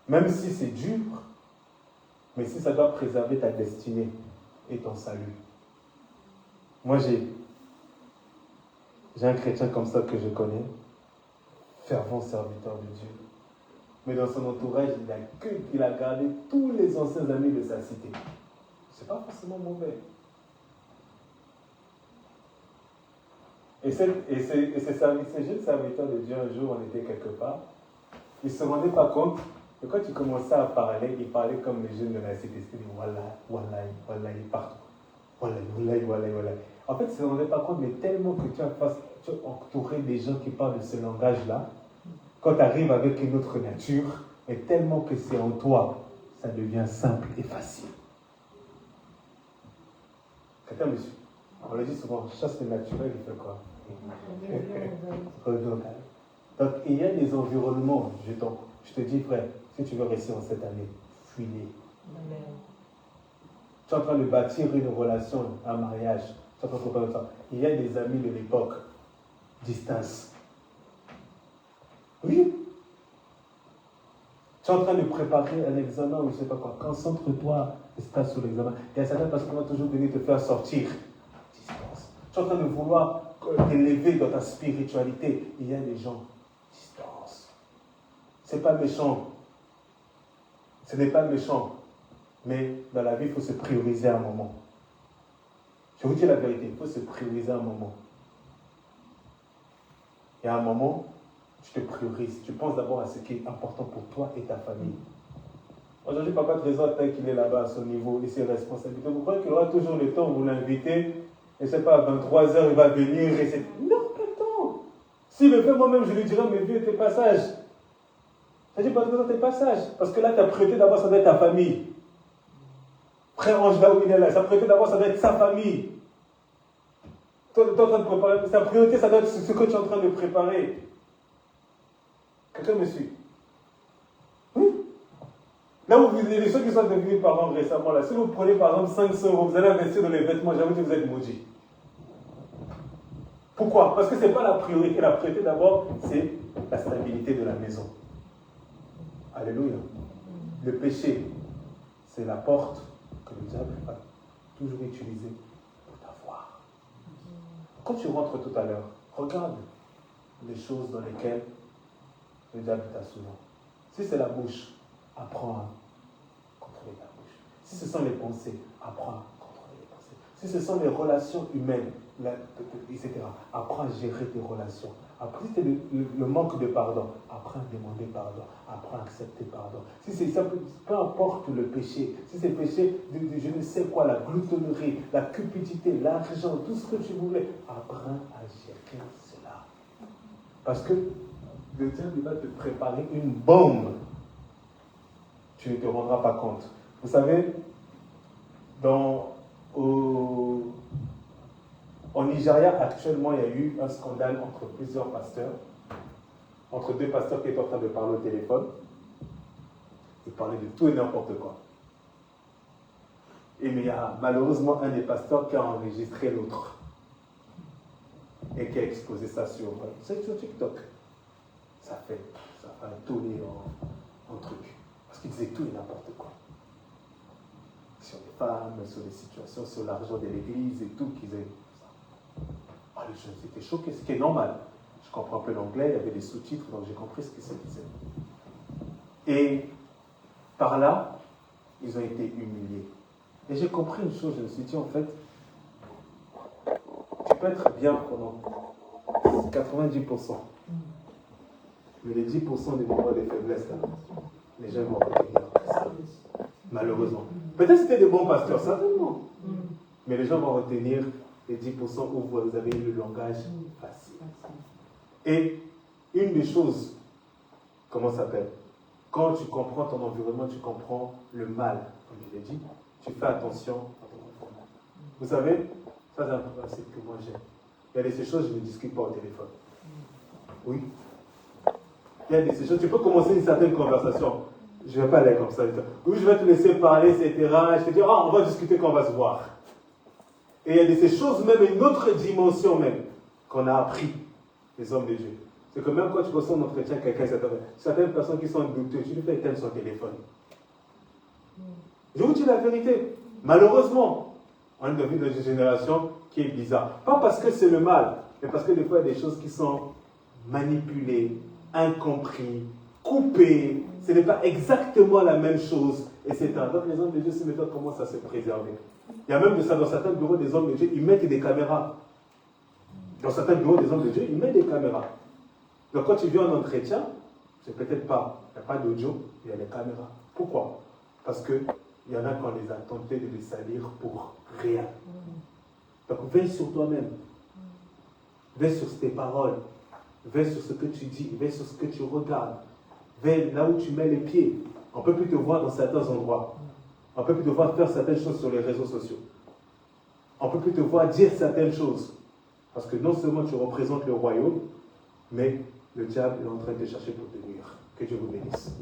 Même si c'est dur, mais si ça doit préserver ta destinée et ton salut. Moi, j'ai un chrétien comme ça que je connais, fervent serviteur de Dieu. Mais dans son entourage, il a gardé tous les anciens amis de sa cité. C'est pas forcément mauvais. Et ces jeunes serviteurs de Dieu, un jour, on était quelque part, ils ne se rendaient pas compte que quand tu commençais à parler, ils parlaient comme les jeunes de la cité. C'était wallahi, partout. Wallahi. En fait, ils ne se rendaient pas compte, mais tellement que tu es entouré des gens qui parlent de ce langage-là, quand tu arrives avec une autre nature, et tellement que c'est en toi, ça devient simple et facile. Quelqu'un me suit? On le dit souvent, chasse le naturel, il fait quoi? Donc, il y a des environnements, je te dis, frère, si tu veux rester en cette année, fuis-les. Tu es en train de bâtir une relation, un mariage, tu es en train de préparer ça. Il y a des amis de l'époque, distance. Oui. Tu es en train de préparer un examen ou je ne sais pas quoi. Concentre-toi et stars sur l'examen. Il y a certaines personnes qui vont toujours venir te faire sortir. Distance. Tu es en train de vouloir t'élever dans ta spiritualité. Il y a des gens. Distance. Ce n'est pas méchant. Ce n'est pas méchant. Mais dans la vie, il faut se prioriser un moment. Je vous dis la vérité, il faut se prioriser un moment. Il y a un moment, tu te priorises. Tu penses d'abord à ce qui est important pour toi et ta famille. Aujourd'hui, Papa Trésor, tant qu'il est là-bas à son niveau et ses responsabilités, vous croyez qu'il aura toujours le temps où vous l'invitez, et je ne sais pas, à 23h, il va venir et c'est... Non, pas le temps. S'il le fait moi-même, je lui dirai, mais vieux, tes passages. Je dis, pas de tes passages. Parce que là, ta priorité d'abord, ça doit être ta famille. Frère Ange, là où il est là, sa priorité d'abord, ça doit être sa famille. Toi, tu es en train de préparer. Sa priorité, ça doit être ce que tu es en train de préparer. Quelqu'un me suit? Oui. Là où vous les ceux qui sont devenus parents récemment, là, si vous prenez par exemple 500 euros, vous allez investir dans les vêtements, j'avoue que vous êtes maudits. Pourquoi? Parce que ce n'est pas la priorité. La priorité d'abord, c'est la stabilité de la maison. Alléluia. Le péché, c'est la porte que le diable va toujours utiliser pour t'avoir. Quand tu rentres tout à l'heure, regarde les choses dans lesquelles le diable t'a souvent. Si c'est la bouche, apprends à contrôler la bouche. Si ce sont les pensées, apprends à contrôler les pensées. Si ce sont les relations humaines, etc., apprends à gérer tes relations. Après, si c'est le manque de pardon, apprends à demander pardon, apprends à accepter pardon. Si c'est ça, peu importe le péché, si c'est le péché de je ne sais quoi, la gloutonnerie, la cupidité, l'argent, tout ce que tu voulais, apprends à gérer cela. Parce que le diable va te préparer une bombe. Tu ne te rendras pas compte. Vous savez, en Nigeria, actuellement, il y a eu un scandale entre plusieurs pasteurs, entre deux pasteurs qui étaient en train de parler au téléphone. Ils parlaient de tout et n'importe quoi. Et mais il y a malheureusement un des pasteurs qui a enregistré l'autre et qui a exposé ça sur TikTok. Ça fait un tollé en truc. Parce qu'il disait tout et n'importe quoi. Sur les femmes, sur les situations, sur l'argent de l'église et tout, qu'ils disaient ça. Ah, les gens étaient choqués, ce qui est normal. Je comprends un peu l'anglais, il y avait des sous-titres, donc j'ai compris ce que ça disait. Et par là, ils ont été humiliés. Et j'ai compris une chose, je me suis dit en fait, tu peux être bien pendant 90%. Mais les 10% des moments de faiblesse, là, les gens vont retenir ça. Malheureusement. Peut-être que c'était des bons pasteurs, certainement. Mais les gens vont retenir les 10% où vous avez le langage facile. Et une des choses, comment ça s'appelle? Quand tu comprends ton environnement, tu comprends le mal, comme je l'ai dit, tu fais attention à ton environnement. Vous savez, ça c'est un principe que moi j'ai. Il y a ces choses, je ne discute pas au téléphone. Oui. Il y a ces choses, tu peux commencer une certaine conversation. Je ne vais pas aller comme ça. Oui, je vais te laisser parler, etc. Et je te dis, on va discuter quand on va se voir. Et il y a ces choses, même une autre dimension même, qu'on a appris, les hommes de Dieu. C'est que même quand tu reçois un entretien avec quelqu'un, certaines personnes qui sont douteuses, tu lui fais éteindre son téléphone. Je vous dis la vérité. Malheureusement, on est dans une génération qui est bizarre. Pas parce que c'est le mal, mais parce que des fois, il y a des choses qui sont manipulées, incomprises, coupées. Ce n'est pas exactement la même chose. Et c'est un. Donc les hommes de Dieu, ces méthodes commencent à se préserver. Il y a même de ça dans certains bureaux des hommes de Dieu, ils mettent des caméras. Dans certains bureaux des hommes de Dieu, ils mettent des caméras. Donc quand tu viens en entretien, c'est peut-être pas, il n'y a pas d'audio, il y a des caméras. Pourquoi? Parce qu'il y en a qui ont les a tentés de les salir pour rien. Donc veille sur toi-même. Veille sur tes paroles. Veille sur ce que tu dis. Veille sur ce que tu regardes. Veille là où tu mets les pieds. On ne peut plus te voir dans certains endroits. On ne peut plus te voir faire certaines choses sur les réseaux sociaux. On ne peut plus te voir dire certaines choses. Parce que non seulement tu représentes le royaume, mais le diable est en train de te chercher pour te nuire. Que Dieu vous bénisse.